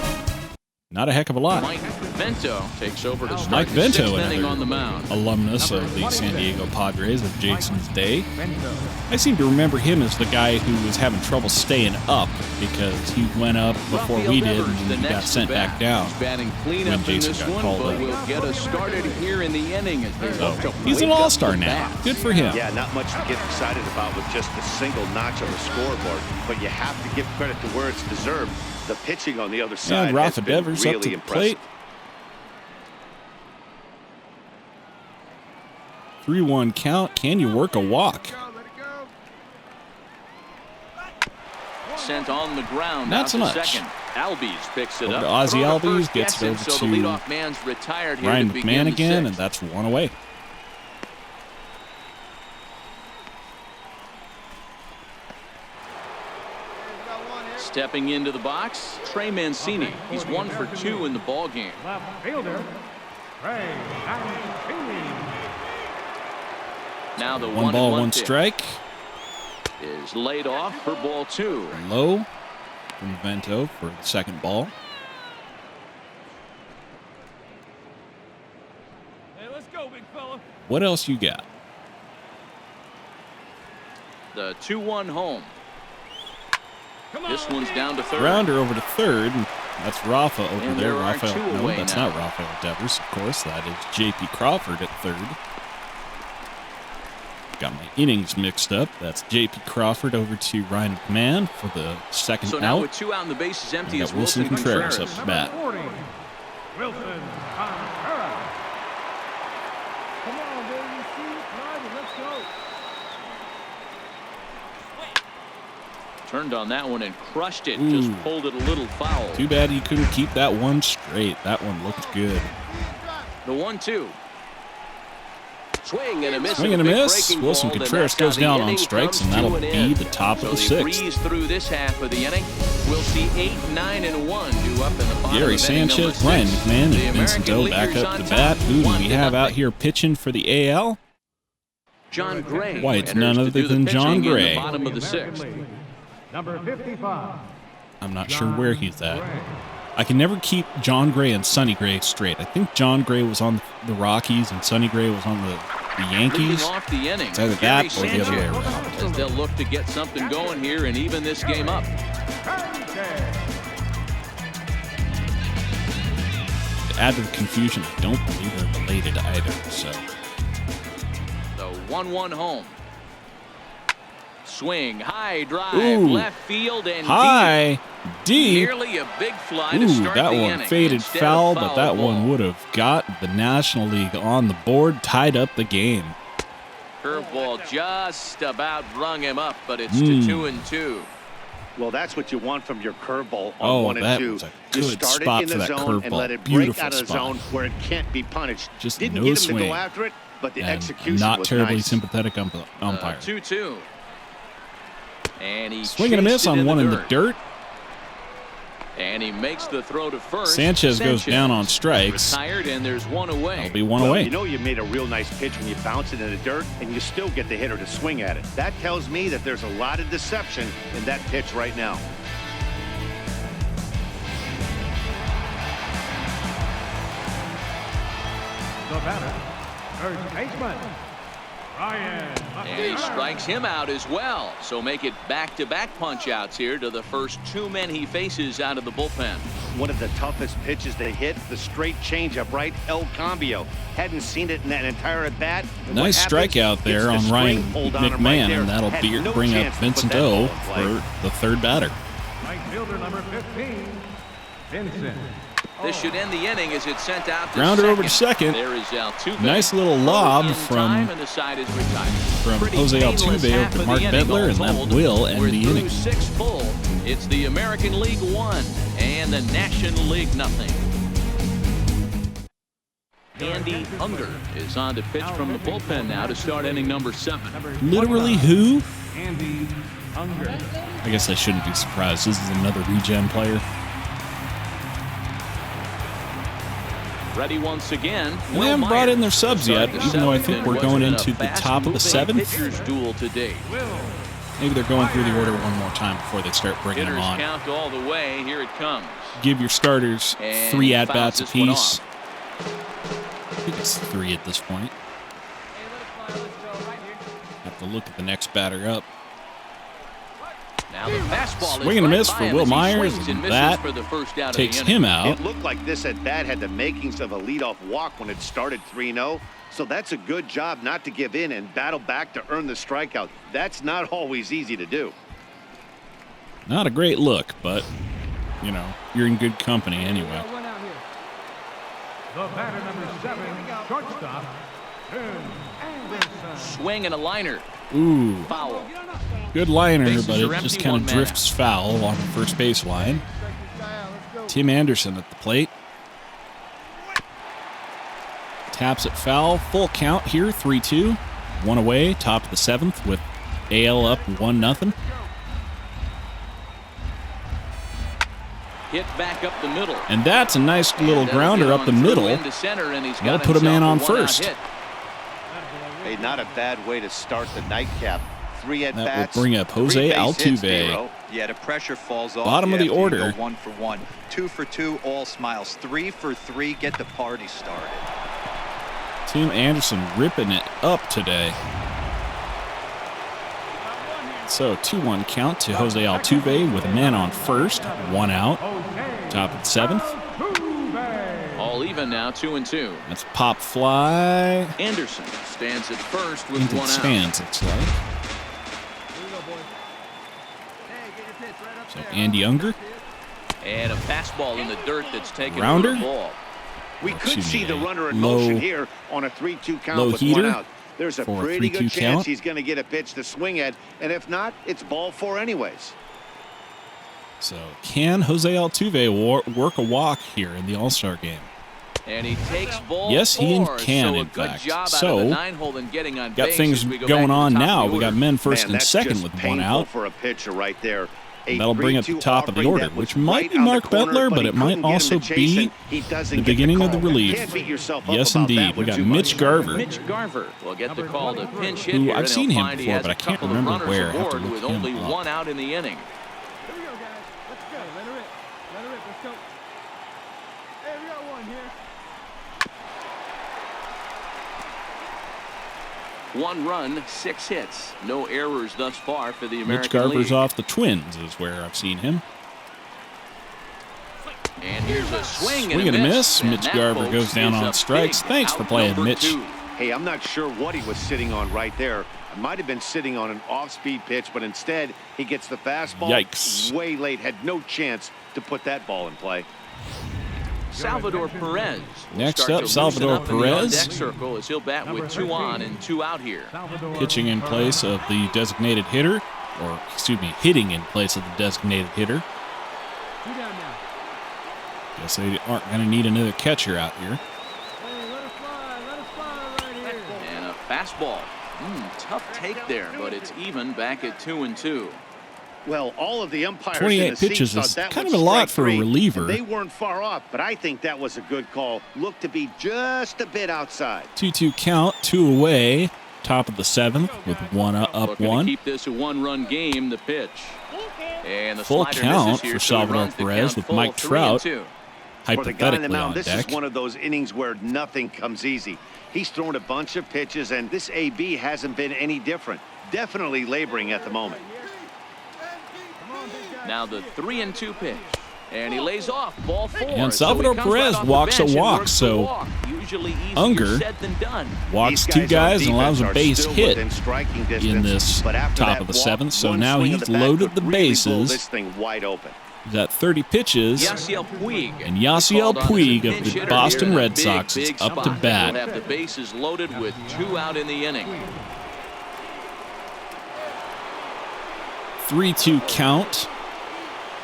Speaker 1: Not a heck of a lot.
Speaker 2: Mike Vento takes over to start
Speaker 1: Mike
Speaker 2: the
Speaker 1: Vento,
Speaker 2: 6th inning on the
Speaker 1: another
Speaker 2: mound.
Speaker 1: alumnus of the San Diego Padres of Jason's day.
Speaker 3: Bento.
Speaker 1: I seem to remember him as the guy who was having trouble staying up because he went up before we did
Speaker 2: Evers,
Speaker 1: and
Speaker 2: the
Speaker 1: he got
Speaker 2: next
Speaker 1: sent
Speaker 2: to bat.
Speaker 1: back down.
Speaker 2: He's batting clean
Speaker 1: when
Speaker 2: up in
Speaker 1: Jason
Speaker 2: this
Speaker 1: got
Speaker 2: one,
Speaker 1: called
Speaker 2: but
Speaker 1: up.
Speaker 2: we'll get us started here in the inning as they look to
Speaker 1: He's an
Speaker 2: wake up
Speaker 1: all-star
Speaker 2: the
Speaker 1: now.
Speaker 2: bat.
Speaker 1: Good for him.
Speaker 4: Yeah, not much to get excited about with just a single notch on the scoreboard, but you have to give credit to where it's deserved. The pitching on the other side
Speaker 1: And
Speaker 4: has
Speaker 1: Rafa
Speaker 4: been
Speaker 1: Devers
Speaker 4: really
Speaker 1: up to the
Speaker 4: impressive.
Speaker 1: plate. 3-1 count. Can you work a walk?
Speaker 2: Sent on the ground.
Speaker 1: Not
Speaker 2: out
Speaker 1: so
Speaker 2: to
Speaker 1: much.
Speaker 2: Second. Albies picks it
Speaker 1: Over
Speaker 2: up.
Speaker 1: to Ozzie
Speaker 2: Throw
Speaker 1: Albies,
Speaker 2: first,
Speaker 1: gets it
Speaker 2: him,
Speaker 1: over
Speaker 2: so
Speaker 1: to
Speaker 2: the leadoff man's retired here
Speaker 1: Ryan
Speaker 2: to begin
Speaker 1: McMahon
Speaker 2: the
Speaker 1: again,
Speaker 2: 6th.
Speaker 1: and that's 1 away.
Speaker 2: Stepping into the box, Trey Mancini. He's 1 for 2 in the ball game.
Speaker 3: Left fielder, Trey Mancini.
Speaker 2: Now the
Speaker 1: 1 ball, 1
Speaker 2: pitch
Speaker 1: strike.
Speaker 2: is laid off for ball 2.
Speaker 1: Low from Vento for the second ball.
Speaker 3: Hey, let's go, big fella.
Speaker 1: What else you got?
Speaker 2: The 2-1 home. This one's down to third.
Speaker 1: Grounder over to third. And that's Rafa over
Speaker 2: And
Speaker 1: there.
Speaker 2: there are
Speaker 1: Rafael.
Speaker 2: 2
Speaker 1: No,
Speaker 2: away
Speaker 1: that's
Speaker 2: now.
Speaker 1: not Rafael Devers, of course. That is J.P. Crawford at third. Got my innings mixed up. That's J.P. Crawford over to Ryan McMahon for the second
Speaker 2: So now
Speaker 1: out.
Speaker 2: with 2 out and the bases empty,
Speaker 1: We
Speaker 2: it's
Speaker 1: got Wilson Contreras up to
Speaker 3: Number
Speaker 1: bat.
Speaker 3: 40, Wilson Contreras. Come on, baby. See, drive it. Let's go.
Speaker 2: turned on that one and crushed it.
Speaker 1: Ooh.
Speaker 2: Just pulled it a little foul.
Speaker 1: Too bad he couldn't keep that one straight. That one looked good.
Speaker 2: The 1-2. Swing and a miss.
Speaker 1: Swing and a
Speaker 2: big
Speaker 1: miss.
Speaker 2: breaking
Speaker 1: Wilson
Speaker 2: ball, and
Speaker 1: Contreras
Speaker 2: that's how
Speaker 1: goes
Speaker 2: the
Speaker 1: down on
Speaker 2: inning
Speaker 1: strikes,
Speaker 2: comes
Speaker 1: and that'll
Speaker 2: to an
Speaker 1: be
Speaker 2: end.
Speaker 1: the top
Speaker 2: So
Speaker 1: of the
Speaker 2: they
Speaker 1: 6th.
Speaker 2: breeze through this half of the inning. We'll see 8, 9, and 1 due up in the bottom
Speaker 1: Gary
Speaker 2: of inning number
Speaker 1: Sanchez, Ryan
Speaker 2: 6.
Speaker 1: McMahon,
Speaker 2: The
Speaker 1: and Vincent
Speaker 2: American
Speaker 1: Doe back
Speaker 2: leaders
Speaker 1: up
Speaker 2: on
Speaker 1: to
Speaker 2: top,
Speaker 1: bat. Who do
Speaker 2: 1
Speaker 1: we
Speaker 2: to
Speaker 1: have out
Speaker 2: nothing.
Speaker 1: here pitching for the AL?
Speaker 2: John Gray.
Speaker 1: Why, it's
Speaker 2: enters
Speaker 1: none
Speaker 2: to
Speaker 1: other
Speaker 2: do the
Speaker 1: than John
Speaker 2: pitching in
Speaker 1: Gray.
Speaker 2: the bottom of the
Speaker 3: American
Speaker 2: 6th.
Speaker 3: League, number 55.
Speaker 1: I'm not sure where he's at. I can never keep John Gray and Sonny Gray straight. I think John Gray was on the Rockies and Sonny Gray was on the
Speaker 2: Leading
Speaker 1: Yankees.
Speaker 2: off the inning,
Speaker 1: It's either
Speaker 2: Gary
Speaker 1: that or the other way
Speaker 2: Sanchez,
Speaker 1: around.
Speaker 2: as they'll look to get something going here and even this game up.
Speaker 1: To add to the confusion, I don't believe they're related either. So
Speaker 2: The 1-1 home. Swing, high drive,
Speaker 1: Ooh.
Speaker 2: left field and
Speaker 1: high, deep.
Speaker 2: Nearly a big fly to
Speaker 1: Ooh,
Speaker 2: start
Speaker 1: that
Speaker 2: the
Speaker 1: one
Speaker 2: inning.
Speaker 1: faded
Speaker 2: Instead, a
Speaker 1: foul, but that
Speaker 2: ball.
Speaker 1: one would have got the National League on the board, tied up the game.
Speaker 2: Curveball just about rung him up, but it's to 2-2.
Speaker 4: Well, that's what you want from your curveball on
Speaker 1: Oh,
Speaker 4: 1 and
Speaker 1: that
Speaker 4: 2.
Speaker 1: was a
Speaker 4: You
Speaker 1: good
Speaker 4: start
Speaker 1: spot
Speaker 4: it
Speaker 1: for
Speaker 4: in the
Speaker 1: that
Speaker 4: zone and
Speaker 1: curveball.
Speaker 4: let it break
Speaker 1: Beautiful
Speaker 4: out of the
Speaker 1: spot.
Speaker 4: zone where it can't be punished.
Speaker 1: Just
Speaker 4: Didn't
Speaker 1: no
Speaker 4: get him to
Speaker 1: swing.
Speaker 4: go after it, but the
Speaker 1: And
Speaker 4: execution
Speaker 1: not
Speaker 4: was
Speaker 1: terribly
Speaker 4: nice.
Speaker 1: sympathetic umpire.
Speaker 2: 2-2. And he
Speaker 1: swing and a miss on one in the dirt.
Speaker 2: And he makes the throw to first.
Speaker 1: Sanchez goes down on strikes.
Speaker 2: Retired, and there's one away.
Speaker 1: That'll be one away.
Speaker 4: You know you made a real nice pitch when you bounce it in the dirt and you still get the hitter to swing at it. That tells me that there's a lot of deception in that pitch right now.
Speaker 3: The batter, first baseman, Ryan.
Speaker 2: And he strikes him out as well. So make it back-to-back punch-outs here to the first two men he faces out of the bullpen.
Speaker 4: One of the toughest pitches they hit, the straight changeup, right? El Cambio. Hadn't seen it in that entire at-bat.
Speaker 1: Nice strikeout there on Ryan McMahon, and that'll bring up Vincent O for the third batter.
Speaker 3: Right fielder number 15, Vincent.
Speaker 2: This should end the inning as it's sent out to
Speaker 1: Grounder over to second.
Speaker 2: There is Altuve.
Speaker 1: Nice little lob from
Speaker 2: and the side is retired.
Speaker 1: Jose Altuve over to Mark Bedler, and that will end the inning.
Speaker 2: 6 full. It's the American League 1 and the National League nothing. Andy Unger is on to pitch from the bullpen now to start inning number 7.
Speaker 1: Literally who?
Speaker 3: Andy Unger.
Speaker 1: I guess I shouldn't be surprised. This is another regen player.
Speaker 2: Ready once again.
Speaker 1: They haven't brought in their subs yet, even though I think we're going into the top of the 7th.
Speaker 2: Duel today.
Speaker 1: Maybe they're going through the order one more time before they start bringing them on.
Speaker 2: Count all the way. Here it comes.
Speaker 1: Give your starters
Speaker 2: And
Speaker 1: 3 at-bats
Speaker 2: fouls this one
Speaker 1: apiece.
Speaker 2: off.
Speaker 1: I think it's 3 at this point. Have to look at the next batter up.
Speaker 2: Now the fastball
Speaker 1: Swing and a miss for Will Myers,
Speaker 2: and
Speaker 1: and that
Speaker 2: for the first out
Speaker 1: takes
Speaker 2: of the
Speaker 1: him out.
Speaker 4: It looked like this at-bat had the makings of a leadoff walk when it started 3-0. So that's a good job not to give in and battle back to earn the strikeout. That's not always easy to do.
Speaker 1: Not a great look, but, you know, you're in good company anyway.
Speaker 3: The batter number 7, shortstop, Tim Anderson.
Speaker 2: Swing and a liner.
Speaker 1: Ooh,
Speaker 2: Foul.
Speaker 1: good liner,
Speaker 2: Bases
Speaker 1: but
Speaker 2: are
Speaker 1: it just
Speaker 2: empty,
Speaker 1: kind
Speaker 2: one
Speaker 1: of
Speaker 2: man
Speaker 1: drifts foul along the first base line. Tim Anderson at the plate. Taps it foul. Full count here, 3-2. One away, top of the 7th with AL up 1-0.
Speaker 2: Hit back up the middle.
Speaker 1: And that's a nice little grounder up the middle. That'll put a man on first.
Speaker 4: Hey, not a bad way to start the nightcap. 3 at-bats.
Speaker 1: That will bring up Jose Altuve.
Speaker 5: Yeah, the pressure falls off.
Speaker 1: Bottom of the order.
Speaker 5: 1 for 1, 2 for 2, all smiles. 3 for 3, get the party started.
Speaker 1: Tim Anderson ripping it up today. So 2-1 count to Jose Altuve with a man on first, 1 out. Top of the 7th.
Speaker 2: All even now, 2-2.
Speaker 1: That's pop fly.
Speaker 2: Anderson stands at first with
Speaker 1: Into
Speaker 2: 1
Speaker 1: the
Speaker 2: out.
Speaker 1: stands, it's like. So Andy Unger.
Speaker 2: And a fastball in the dirt that's taken
Speaker 1: Rounder.
Speaker 2: over the ball.
Speaker 4: We could
Speaker 1: Excuse
Speaker 4: see
Speaker 1: me,
Speaker 4: the runner in
Speaker 1: low-
Speaker 4: motion here on a 3-2 count
Speaker 1: low
Speaker 4: with
Speaker 1: heater
Speaker 4: 1 out. There's a
Speaker 1: for a
Speaker 4: pretty
Speaker 1: 3-2
Speaker 4: good chance
Speaker 1: count.
Speaker 4: he's going to get a pitch to swing at, and if not, it's ball 4 anyways.
Speaker 1: So can Jose Altuve work a walk here in the All-Star game?
Speaker 2: And he takes ball
Speaker 1: Yes, he
Speaker 2: 4,
Speaker 1: can,
Speaker 2: so a
Speaker 1: in
Speaker 2: good
Speaker 1: fact.
Speaker 2: job out
Speaker 1: So,
Speaker 2: of the 9-hole and getting on
Speaker 1: got
Speaker 2: base
Speaker 1: things
Speaker 2: as we go
Speaker 1: going
Speaker 2: back to
Speaker 1: on
Speaker 2: the top
Speaker 1: now.
Speaker 2: of the
Speaker 1: We got
Speaker 2: order.
Speaker 1: men first
Speaker 4: Man,
Speaker 1: and
Speaker 4: that's
Speaker 1: second
Speaker 4: just
Speaker 1: with 1
Speaker 4: painful
Speaker 1: out.
Speaker 4: for a pitcher right there. A
Speaker 1: That'll bring up the
Speaker 4: 3-2
Speaker 1: top of the
Speaker 4: offering
Speaker 1: order,
Speaker 4: that
Speaker 1: which
Speaker 4: was
Speaker 1: might
Speaker 4: right
Speaker 1: be
Speaker 4: on the
Speaker 1: Mark
Speaker 4: corner,
Speaker 1: Bedler,
Speaker 4: but
Speaker 1: but
Speaker 4: he
Speaker 1: it might
Speaker 4: couldn't get him
Speaker 1: also
Speaker 4: to chase
Speaker 1: be
Speaker 4: it. He doesn't
Speaker 1: the
Speaker 4: get
Speaker 1: beginning of the
Speaker 4: call.
Speaker 1: relief.
Speaker 4: Can't beat yourself up
Speaker 1: Yes,
Speaker 4: about
Speaker 1: indeed.
Speaker 4: that
Speaker 1: We
Speaker 4: one
Speaker 1: got
Speaker 4: too
Speaker 1: Mitch
Speaker 4: much.
Speaker 1: Garver,
Speaker 2: Mitch Garver will get the call to pinch hit
Speaker 1: who
Speaker 2: here.
Speaker 1: I've
Speaker 2: and
Speaker 1: seen
Speaker 2: he'll
Speaker 1: him
Speaker 2: find he
Speaker 1: before,
Speaker 2: has
Speaker 1: but I
Speaker 2: a
Speaker 1: can't
Speaker 2: couple of
Speaker 1: remember
Speaker 2: runners
Speaker 1: where. I have to
Speaker 2: aboard
Speaker 1: look
Speaker 2: with
Speaker 1: him
Speaker 2: only
Speaker 1: up.
Speaker 2: 1 out in the inning.
Speaker 6: Here we go, guys. Let's go. Let her rip. Let her rip. Let's go. Hey, we got 1 here.
Speaker 2: 1 run, 6 hits. No errors thus far for the American
Speaker 1: Mitch Garver's
Speaker 2: League.
Speaker 1: off the Twins is where I've seen him.
Speaker 2: And here's a swing
Speaker 1: Swing and a miss.
Speaker 2: And
Speaker 1: Mitch
Speaker 2: that,
Speaker 1: Garver
Speaker 2: folks,
Speaker 1: goes down
Speaker 2: is
Speaker 1: on
Speaker 2: a
Speaker 1: strikes.
Speaker 2: big
Speaker 1: Thanks for
Speaker 2: out
Speaker 1: playing,
Speaker 2: number
Speaker 1: Mitch.
Speaker 2: 2.
Speaker 4: Hey, I'm not sure what he was sitting on right there. It might have been sitting on an off-speed pitch, but instead he gets the fastball.
Speaker 1: Yikes.
Speaker 4: Way late, had no chance to put that ball in play.
Speaker 2: Salvador Perez. will
Speaker 1: Next
Speaker 2: start
Speaker 1: up,
Speaker 2: to loosen
Speaker 1: Salvador
Speaker 2: up in the
Speaker 1: Perez.
Speaker 2: on-deck circle as he'll bat with 2 on and 2 out here.
Speaker 1: Pitching in place of the designated hitter, or excuse me, hitting in place of the designated hitter.
Speaker 6: 2 down now.
Speaker 1: Guess they aren't going to need another catcher out here.
Speaker 6: Hey, let us fly right here.
Speaker 2: And a fastball. Tough take there, but it's even back at 2-2.
Speaker 4: Well, all of the umpires
Speaker 1: 28
Speaker 4: in the seats
Speaker 1: pitches
Speaker 4: thought
Speaker 1: is
Speaker 4: that
Speaker 1: kind
Speaker 4: was
Speaker 1: of a lot
Speaker 4: strike
Speaker 1: for a
Speaker 4: three,
Speaker 1: reliever.
Speaker 4: and they weren't far off, but I think that was a good call. Looked to be just a bit outside.
Speaker 1: 2-2 count, 2 away. Top of the 7th with 1 up,
Speaker 2: Looking to
Speaker 1: 1.
Speaker 2: keep this a one-run game. The pitch. And the
Speaker 1: Full
Speaker 2: slider
Speaker 1: count
Speaker 2: misses here,
Speaker 1: for
Speaker 2: so he
Speaker 1: Salvador
Speaker 2: runs the
Speaker 1: Perez
Speaker 2: count
Speaker 1: with
Speaker 2: full,
Speaker 1: Mike
Speaker 2: 3-2.
Speaker 1: Trout
Speaker 4: For the guy on
Speaker 1: hypothetically
Speaker 4: the mound,
Speaker 1: on
Speaker 4: this
Speaker 1: deck.
Speaker 4: is one of those innings where nothing comes easy. He's thrown a bunch of pitches, and this AB hasn't been any different. Definitely laboring at the moment.
Speaker 2: Now the 3-2 pitch. And he lays off ball 4.
Speaker 1: And Salvador
Speaker 2: so he comes
Speaker 1: Perez
Speaker 2: right off the
Speaker 1: walks a
Speaker 2: bench and
Speaker 1: walk,
Speaker 2: works
Speaker 1: so
Speaker 2: the walk. Usually easier
Speaker 1: Unger
Speaker 2: said than done.
Speaker 1: walks
Speaker 4: These
Speaker 1: 2
Speaker 4: guys on
Speaker 1: guys and allows a
Speaker 4: defense are
Speaker 1: base
Speaker 4: still
Speaker 1: hit
Speaker 4: within striking distance,
Speaker 1: in this
Speaker 4: but after
Speaker 1: top
Speaker 4: that
Speaker 1: of the
Speaker 4: walk,
Speaker 1: 7th. So
Speaker 4: one
Speaker 1: now
Speaker 4: swing of
Speaker 1: he's
Speaker 4: the bat
Speaker 1: loaded
Speaker 4: could
Speaker 1: the
Speaker 4: really blow
Speaker 1: bases.
Speaker 4: this thing wide open.
Speaker 1: He's got 30 pitches.
Speaker 2: Yasiel Puig.
Speaker 1: And Yasiel Puig of the Boston Red Sox is up to bat.
Speaker 2: He'll have the bases loaded with 2 out in the inning.
Speaker 1: 3-2 count.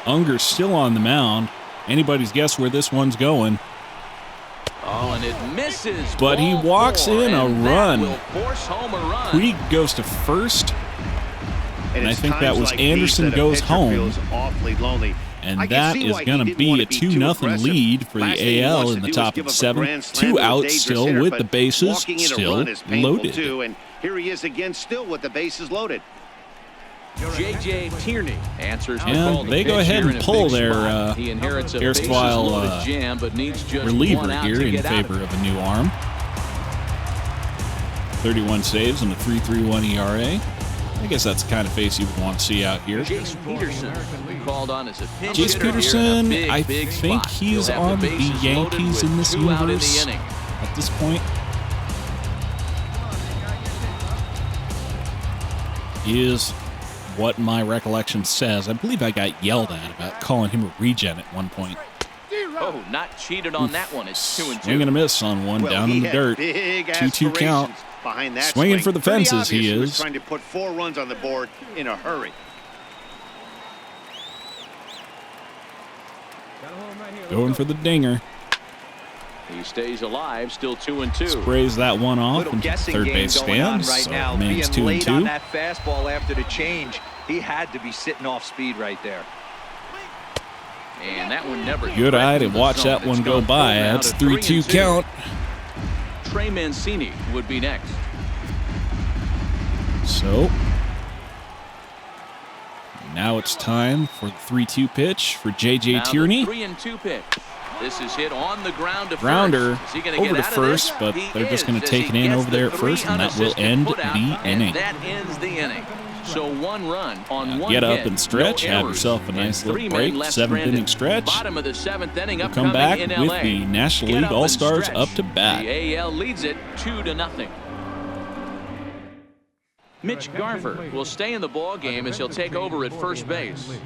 Speaker 1: Unger's still on the mound. Anybody's guess where this one's going.
Speaker 2: Oh, and it misses.
Speaker 1: But he
Speaker 2: ball
Speaker 1: walks
Speaker 2: 4,
Speaker 1: in a
Speaker 2: and that
Speaker 1: run.
Speaker 2: will force home a run.
Speaker 1: Puig goes to first. And I
Speaker 4: it's
Speaker 1: think that
Speaker 4: times
Speaker 1: was
Speaker 4: like
Speaker 1: Anderson
Speaker 4: these that a
Speaker 1: goes
Speaker 4: pitcher
Speaker 1: home.
Speaker 4: feels awfully lonely.
Speaker 1: And
Speaker 4: I can
Speaker 1: that
Speaker 4: see
Speaker 1: is
Speaker 4: why he
Speaker 1: going to
Speaker 4: didn't
Speaker 1: be
Speaker 4: wanna
Speaker 1: a
Speaker 4: too
Speaker 1: 2-0
Speaker 4: aggressive.
Speaker 1: lead for
Speaker 4: Last
Speaker 1: the
Speaker 4: thing he
Speaker 1: AL
Speaker 4: wants
Speaker 1: in
Speaker 4: to
Speaker 1: the
Speaker 4: do is
Speaker 1: top
Speaker 4: give
Speaker 1: of the
Speaker 4: up a
Speaker 1: 7th.
Speaker 4: grand slam
Speaker 1: 2
Speaker 4: to a
Speaker 1: outs
Speaker 4: dangerous
Speaker 1: still
Speaker 4: hitter,
Speaker 1: with
Speaker 4: but
Speaker 1: the bases
Speaker 4: walking in a
Speaker 1: still
Speaker 4: run is painful
Speaker 1: loaded.
Speaker 4: too, and here he is again still with the bases loaded.
Speaker 2: J.J. Tierney answers the
Speaker 1: And
Speaker 2: call to
Speaker 1: they go
Speaker 2: pitch
Speaker 1: ahead
Speaker 2: here
Speaker 1: and
Speaker 2: in a
Speaker 1: pull
Speaker 2: big
Speaker 1: their
Speaker 2: spot. He inherits a
Speaker 1: erstwhile
Speaker 2: bases-loaded jam, but needs just
Speaker 1: reliever
Speaker 2: one out
Speaker 1: here
Speaker 2: to
Speaker 1: in
Speaker 2: get out of
Speaker 1: favor
Speaker 2: it.
Speaker 1: of a new arm. 31 saves and a 3.31 ERA. I guess that's the kind of face you would want to see out here.
Speaker 2: Jace Peterson called on as a pinch
Speaker 1: Jace
Speaker 2: hitter here in a
Speaker 1: Peterson,
Speaker 2: big,
Speaker 1: I
Speaker 2: big
Speaker 1: think
Speaker 2: spot.
Speaker 1: he's
Speaker 2: He'll have
Speaker 1: on the
Speaker 2: bases
Speaker 1: Yankees
Speaker 2: loaded
Speaker 1: in
Speaker 2: with
Speaker 1: this
Speaker 2: 2 out in the
Speaker 1: universe
Speaker 2: inning.
Speaker 1: at this point. Is what my recollection says. I believe I got yelled at about calling him a regen at one point.
Speaker 2: Oh, not cheated on that one. It's 2-2.
Speaker 1: Swing and a miss on one
Speaker 4: Well,
Speaker 1: down
Speaker 4: he
Speaker 1: in the
Speaker 4: had
Speaker 1: dirt.
Speaker 4: big
Speaker 1: 2-2 count.
Speaker 4: aspirations behind that
Speaker 1: Swinging
Speaker 4: swing.
Speaker 1: for the
Speaker 4: Pretty
Speaker 1: fences, he
Speaker 4: obvious was
Speaker 1: is.
Speaker 4: trying to put 4 runs on the board in a hurry.
Speaker 6: Got a home right here. Let's
Speaker 1: Going
Speaker 6: go.
Speaker 1: for the dinger.
Speaker 2: He stays alive, still 2-2.
Speaker 1: Sprays that one off
Speaker 5: Little
Speaker 1: into the
Speaker 5: guessing
Speaker 1: third
Speaker 5: game
Speaker 1: base
Speaker 5: going on
Speaker 1: stands.
Speaker 5: right
Speaker 1: So
Speaker 5: now.
Speaker 1: it remains
Speaker 5: Being late on
Speaker 1: 2-2.
Speaker 5: that fastball after the change, he had to be sitting off speed right there.
Speaker 2: And that one never
Speaker 1: Good eye to watch that one go by. That's 3-2 count.
Speaker 2: Trey Mancini would be next.
Speaker 1: So now it's time for the 3-2 pitch for J.J.
Speaker 2: Now the
Speaker 1: Tierney.
Speaker 2: 3-2 pitch. This is hit on the ground to
Speaker 1: Grounder
Speaker 2: first. Is he gonna
Speaker 1: over
Speaker 2: get
Speaker 1: to
Speaker 2: out of
Speaker 1: first,
Speaker 2: this?
Speaker 1: but
Speaker 2: He
Speaker 1: they're just
Speaker 2: is,
Speaker 1: going to
Speaker 2: as
Speaker 1: take
Speaker 2: he
Speaker 1: it in
Speaker 2: gets
Speaker 1: over there
Speaker 2: the
Speaker 1: at first, and that will
Speaker 2: unassisted
Speaker 1: end
Speaker 2: put out,
Speaker 1: the
Speaker 2: and
Speaker 1: inning.
Speaker 2: that ends the inning. So 1 run on
Speaker 1: Now
Speaker 2: 1
Speaker 1: get up
Speaker 2: hit,
Speaker 1: and stretch,
Speaker 2: no
Speaker 1: have
Speaker 2: errors,
Speaker 1: yourself a
Speaker 2: and
Speaker 1: nice little
Speaker 2: 3
Speaker 1: break,
Speaker 2: men left
Speaker 1: 7th inning
Speaker 2: stranded.
Speaker 1: stretch.
Speaker 2: Bottom of the 7th inning,
Speaker 1: We'll
Speaker 2: upcoming
Speaker 1: come back
Speaker 2: in
Speaker 1: with
Speaker 2: LA.
Speaker 1: the National
Speaker 2: Get
Speaker 1: League
Speaker 2: up and
Speaker 1: All-Stars
Speaker 2: stretch.
Speaker 1: up to bat.
Speaker 2: The AL leads it 2-0. Mitch Garver will stay in the ball game as he'll take over at first base.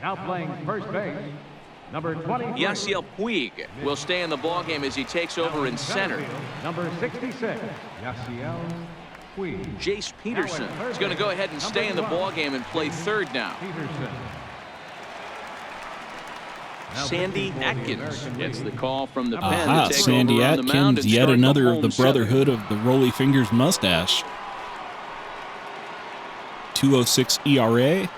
Speaker 3: Now playing first base, number 20.
Speaker 2: Yasiel Puig will stay in the ball game as he takes over in center.
Speaker 3: Number 66, Yasiel Puig.
Speaker 2: Jace Peterson is going to go ahead and stay in the ball game and play third now.
Speaker 3: Peterson.
Speaker 2: Sandy Atkins gets the call from the pen
Speaker 1: Aha,
Speaker 2: to take
Speaker 1: Sandy
Speaker 2: over on the mound
Speaker 1: Atkins,
Speaker 2: and
Speaker 1: yet
Speaker 2: start
Speaker 1: another of the
Speaker 2: home seventh.
Speaker 1: brotherhood of the Rolly Fingers mustache. 2.06 ERA.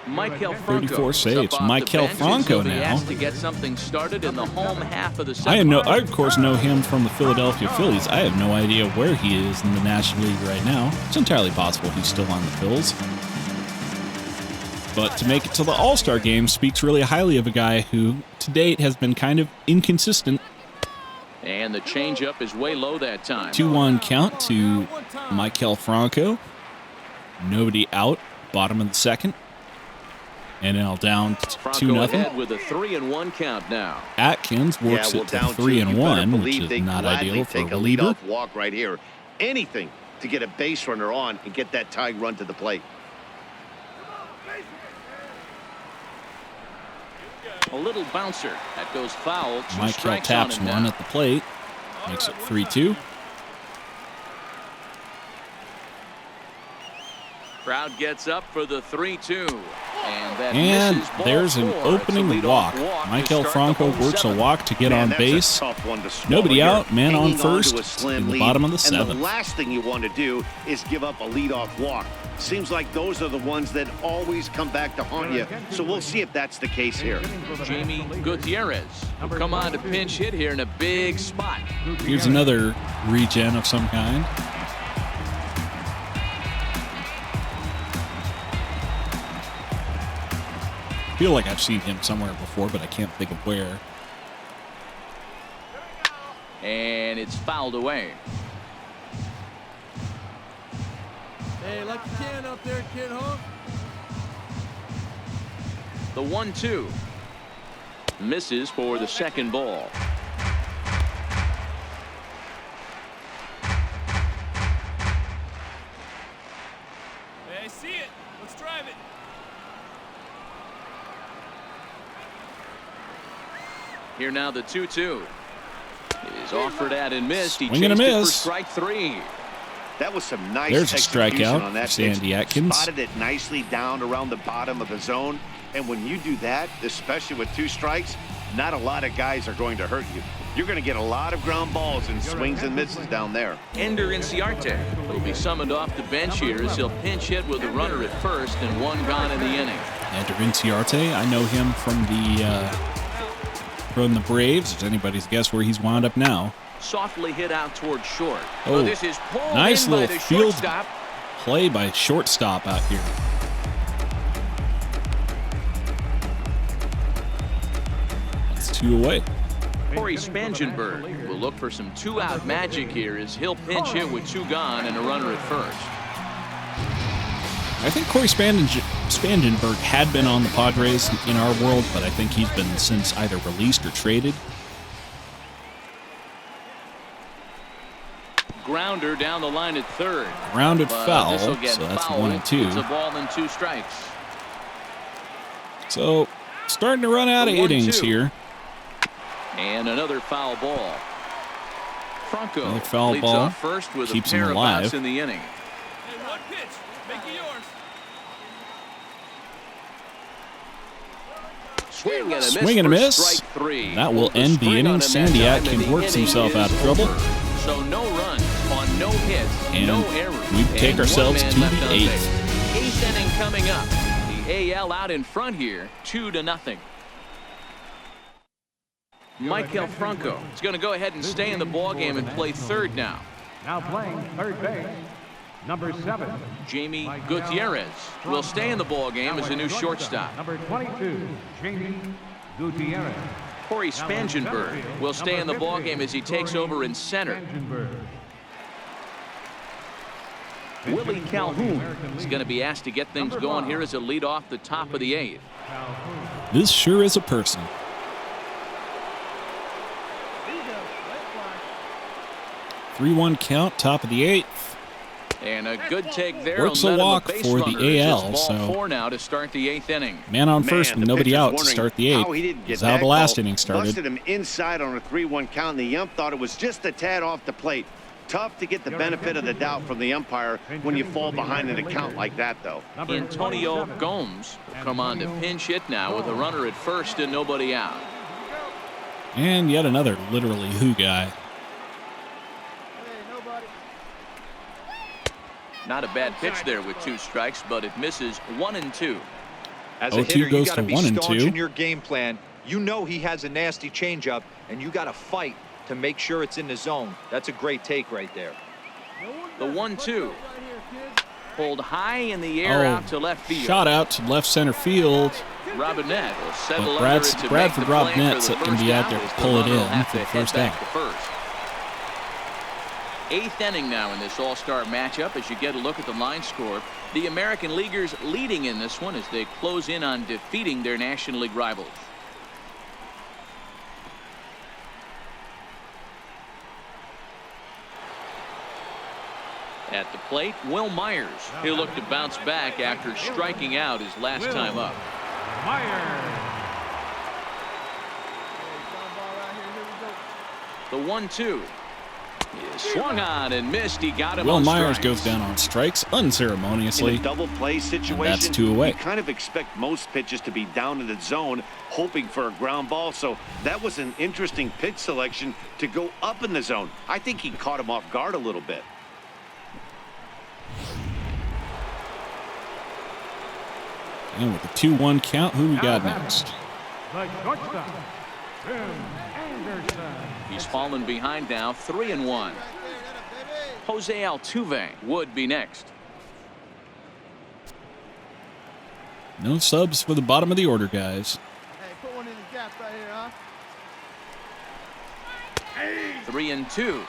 Speaker 2: Michael
Speaker 1: 34
Speaker 2: Franco
Speaker 1: saves.
Speaker 2: is up off
Speaker 1: Michael
Speaker 2: the bench,
Speaker 1: Franco
Speaker 2: and he'll be
Speaker 1: now.
Speaker 2: asked to get something started in the home half of the
Speaker 1: I
Speaker 2: seventh.
Speaker 1: of course know him from the Philadelphia Phillies. I have no idea where he is in the National League right now. It's entirely possible he's still on the Phils. But to make it to the All-Star game speaks really highly of a guy who, to date, has been kind of inconsistent.
Speaker 2: And the changeup is way low that time.
Speaker 1: 2-1 count to Michael Franco. Nobody out. Bottom of the 2nd. And now down
Speaker 2: Franco
Speaker 1: 2-0.
Speaker 2: ahead with a 3-1 count now.
Speaker 1: Atkins works it to
Speaker 4: down
Speaker 1: 3-1,
Speaker 4: you better
Speaker 1: which
Speaker 4: believe
Speaker 1: is
Speaker 4: they
Speaker 1: not
Speaker 4: gladly
Speaker 1: ideal for a
Speaker 4: take a
Speaker 1: reliever.
Speaker 4: leadoff walk right here. Anything to get a base runner on and get that tying run to the plate.
Speaker 2: A little bouncer that goes foul. 2
Speaker 1: Michael
Speaker 2: strikes
Speaker 1: taps
Speaker 2: on him
Speaker 1: one
Speaker 2: now.
Speaker 1: at the plate. Makes it 3-2.
Speaker 2: Crowd gets up for the 3-2.
Speaker 1: And there's an opening walk. Michael Franco works a walk to get on base. Nobody out, man on first in the bottom of the seventh.
Speaker 4: And the last thing you want to do is give up a leadoff walk. Seems like those are the ones that always come back to haunt you. So we'll see if that's the case here.
Speaker 2: Jamie Gutierrez will come on to pinch hit here in a big spot.
Speaker 1: Here's another regen of some kind. I feel like I've seen him somewhere before, but I can't think of where.
Speaker 2: And it's fouled away.
Speaker 6: Hey, like you can up there, kid, huh?
Speaker 2: The 1-2 misses for the second ball.
Speaker 6: Hey, I see it. Let's drive it.
Speaker 2: Here now the 2-2 is offered at and missed. He
Speaker 1: Swing and a
Speaker 2: chased it for
Speaker 1: miss.
Speaker 2: strike three.
Speaker 4: That was some nice
Speaker 1: There's a
Speaker 4: execution
Speaker 1: strikeout
Speaker 4: on that
Speaker 1: for Sandy
Speaker 4: pitch.
Speaker 1: Atkins.
Speaker 4: Spotted it nicely down around the bottom of the zone. And when you do that, especially with 2 strikes, not a lot of guys are going to hurt you. You're going to get a lot of ground balls and swings and misses down there.
Speaker 2: Ender Inciarte will be summoned off the bench here as he'll pinch hit with a runner at first and 1 gone in the inning.
Speaker 1: Ender Inciarte, I know him from the Braves. It's anybody's guess where he's wound up now.
Speaker 2: Softly hit out towards short.
Speaker 1: Oh,
Speaker 2: this is pulled
Speaker 1: nice
Speaker 2: in by
Speaker 1: little
Speaker 2: the
Speaker 1: field
Speaker 2: shortstop.
Speaker 1: play by shortstop out here. That's 2 away.
Speaker 2: Corey Spangenberg will look for some 2-out magic here as he'll pinch hit with 2 gone and a runner at first.
Speaker 1: I think Corey Spangenberg had been on the Padres in our world, but I think he's been since either released or traded.
Speaker 2: Grounder down the line at third.
Speaker 1: Grounded foul,
Speaker 2: this'll get
Speaker 1: so that's
Speaker 2: fouled.
Speaker 1: 1 and 2.
Speaker 2: It's a ball and 2 strikes.
Speaker 1: So starting to run out of
Speaker 2: 1-2.
Speaker 1: innings here.
Speaker 2: And another foul ball. Franco
Speaker 1: Another foul
Speaker 2: leads
Speaker 1: ball.
Speaker 2: off first with
Speaker 1: Keeps
Speaker 2: a pair
Speaker 1: him
Speaker 2: of
Speaker 1: alive.
Speaker 2: outs in the inning.
Speaker 6: Hey, 1 pitch. Make it yours.
Speaker 2: Swing and a miss.
Speaker 1: Swing and a
Speaker 2: for
Speaker 1: miss.
Speaker 2: Strike 3.
Speaker 1: That will
Speaker 2: The
Speaker 1: end the
Speaker 2: string
Speaker 1: inning.
Speaker 2: on him
Speaker 1: Sandy
Speaker 2: that time,
Speaker 1: Atkins
Speaker 2: and the
Speaker 1: works
Speaker 2: inning
Speaker 1: himself out of
Speaker 2: is
Speaker 1: trouble.
Speaker 2: over. So no runs on no hits,
Speaker 1: And
Speaker 2: no errors.
Speaker 1: we take
Speaker 2: and
Speaker 1: ourselves
Speaker 2: 1
Speaker 1: to
Speaker 2: man
Speaker 1: the
Speaker 2: left on
Speaker 1: 8th.
Speaker 2: base. 8th inning coming up. The AL out in front here, 2-0. Michael Franco is going to go ahead and stay in the ballgame and play third now.
Speaker 3: Now playing third base, number 7.
Speaker 2: Jamie Gutierrez will stay in the ballgame as a new shortstop.
Speaker 3: Number 22, Jamie Gutierrez.
Speaker 2: Corey Spangenberg will stay in the ballgame as he takes over in center. Willie Calhoun is going to be asked to get things going here as a lead off the top of the 8th.
Speaker 1: This sure is a person. 3-1 count, top of the 8th.
Speaker 2: And a good take there.
Speaker 1: Works a walk for the AL, so
Speaker 2: 4 now to start the 8th inning.
Speaker 1: Man on first and
Speaker 4: the
Speaker 1: nobody
Speaker 4: pitcher's
Speaker 1: out to
Speaker 4: wondering
Speaker 1: start the
Speaker 4: how
Speaker 1: 8th.
Speaker 4: he didn't get
Speaker 1: That's how
Speaker 4: that
Speaker 1: the last
Speaker 4: call.
Speaker 1: inning started.
Speaker 4: Busted him inside on a 3-1 count, and the ump thought it was just a tad off the plate. Tough to get the benefit of the doubt from the umpire when you fall behind in a count like that, though.
Speaker 2: Antonio Gomes will come on to pinch hit now with a runner at first and nobody out.
Speaker 1: And yet another literally who guy.
Speaker 2: Not a bad pitch there with 2 strikes, but it misses 1 and 2.
Speaker 5: As a
Speaker 1: 0-2
Speaker 5: hitter, you
Speaker 1: goes
Speaker 5: got
Speaker 1: to
Speaker 5: to be
Speaker 1: 1 and
Speaker 5: staunch
Speaker 1: 2.
Speaker 5: in your game plan. You know he has a nasty changeup, and you got to fight to make sure it's in the zone. That's a great take right there.
Speaker 2: The 1-2 pulled high in the air out to left field.
Speaker 1: Shot out to left center field.
Speaker 2: Robinette will settle
Speaker 1: But
Speaker 2: under it to
Speaker 1: Bradford
Speaker 2: make the play
Speaker 1: Robinette's
Speaker 2: for the
Speaker 1: going to be
Speaker 2: first
Speaker 1: out there
Speaker 2: out
Speaker 1: to
Speaker 2: as
Speaker 1: pull it
Speaker 2: the runner will
Speaker 1: in
Speaker 2: have
Speaker 1: for
Speaker 2: to
Speaker 1: the
Speaker 2: head
Speaker 1: first
Speaker 2: back
Speaker 1: out.
Speaker 2: to first. 8th inning now in this all-star matchup as you get a look at the line score. The American Leaguers leading in this one as they close in on defeating their National League rivals. At the plate, Will Myers. He'll look to bounce back after striking out his last time up. The 1-2 Swung on and missed. He got him.
Speaker 1: Will
Speaker 2: on
Speaker 1: Myers
Speaker 2: strikes.
Speaker 1: goes down on strikes unceremoniously.
Speaker 4: In a double play situation,
Speaker 1: that's 2 away.
Speaker 4: you kind of expect most pitches to be down in the zone, hoping for a ground ball. So that was an interesting pitch selection to go up in the zone. I think he caught him off guard a little bit.
Speaker 1: And with the 2-1 count, who we got next?
Speaker 3: The shortstop, Tim Anderson.
Speaker 2: He's fallen behind now, 3-1. Jose Altuve would be next.
Speaker 1: No subs for the bottom of the order, guys.
Speaker 6: Hey, put one in the gap right here, huh?
Speaker 2: 3-2.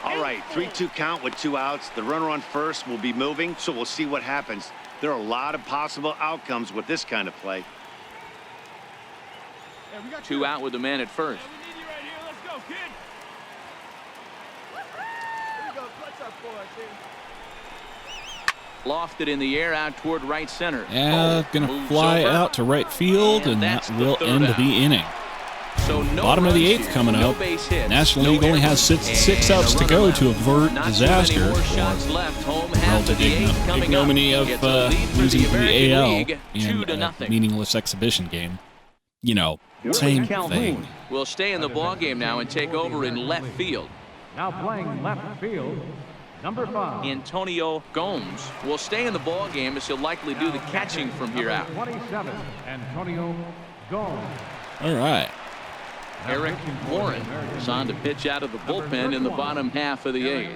Speaker 4: All right, 3-2 count with 2 outs. The runner on first will be moving, so we'll see what happens. There are a lot of possible outcomes with this kind of play.
Speaker 6: Hey, we got
Speaker 2: 2 out with the man at first.
Speaker 6: We need you right here. Let's go, kid. Here we go. Clutch up for us, dude.
Speaker 2: Lofted in the air out toward right center.
Speaker 1: Yeah, gonna
Speaker 2: moves
Speaker 1: fly
Speaker 2: over.
Speaker 1: out to right field, and
Speaker 2: that's
Speaker 1: that
Speaker 2: the
Speaker 1: will
Speaker 2: third
Speaker 1: end
Speaker 2: out.
Speaker 1: the inning.
Speaker 2: So no
Speaker 1: Bottom of the
Speaker 2: runs
Speaker 1: 8th
Speaker 2: here,
Speaker 1: coming
Speaker 2: no
Speaker 1: up.
Speaker 2: base hits,
Speaker 1: National
Speaker 2: no
Speaker 1: League only has
Speaker 2: errors,
Speaker 1: six
Speaker 2: and
Speaker 1: outs
Speaker 2: a
Speaker 1: to
Speaker 2: runner
Speaker 1: go
Speaker 2: left.
Speaker 1: to avert
Speaker 2: Not
Speaker 1: disaster.
Speaker 2: too many more
Speaker 1: Or
Speaker 2: shots left. Home half
Speaker 1: relative
Speaker 2: of the 8th coming up.
Speaker 1: ignominy of
Speaker 2: It's a lead for
Speaker 1: losing
Speaker 2: the
Speaker 1: to the
Speaker 2: American
Speaker 1: AL
Speaker 2: League,
Speaker 1: in
Speaker 2: 2-0.
Speaker 1: a meaningless exhibition game. You know, same thing.
Speaker 2: Will stay in the ball game now and take over in left field.
Speaker 3: Now playing left field, number 5.
Speaker 2: Antonio Gomes will stay in the ball game as he'll likely do the catching from here out.
Speaker 3: 27, Antonio Gomes.
Speaker 1: All right.
Speaker 2: Eric Warren is on to pitch out of the bullpen in the bottom half of the 8th.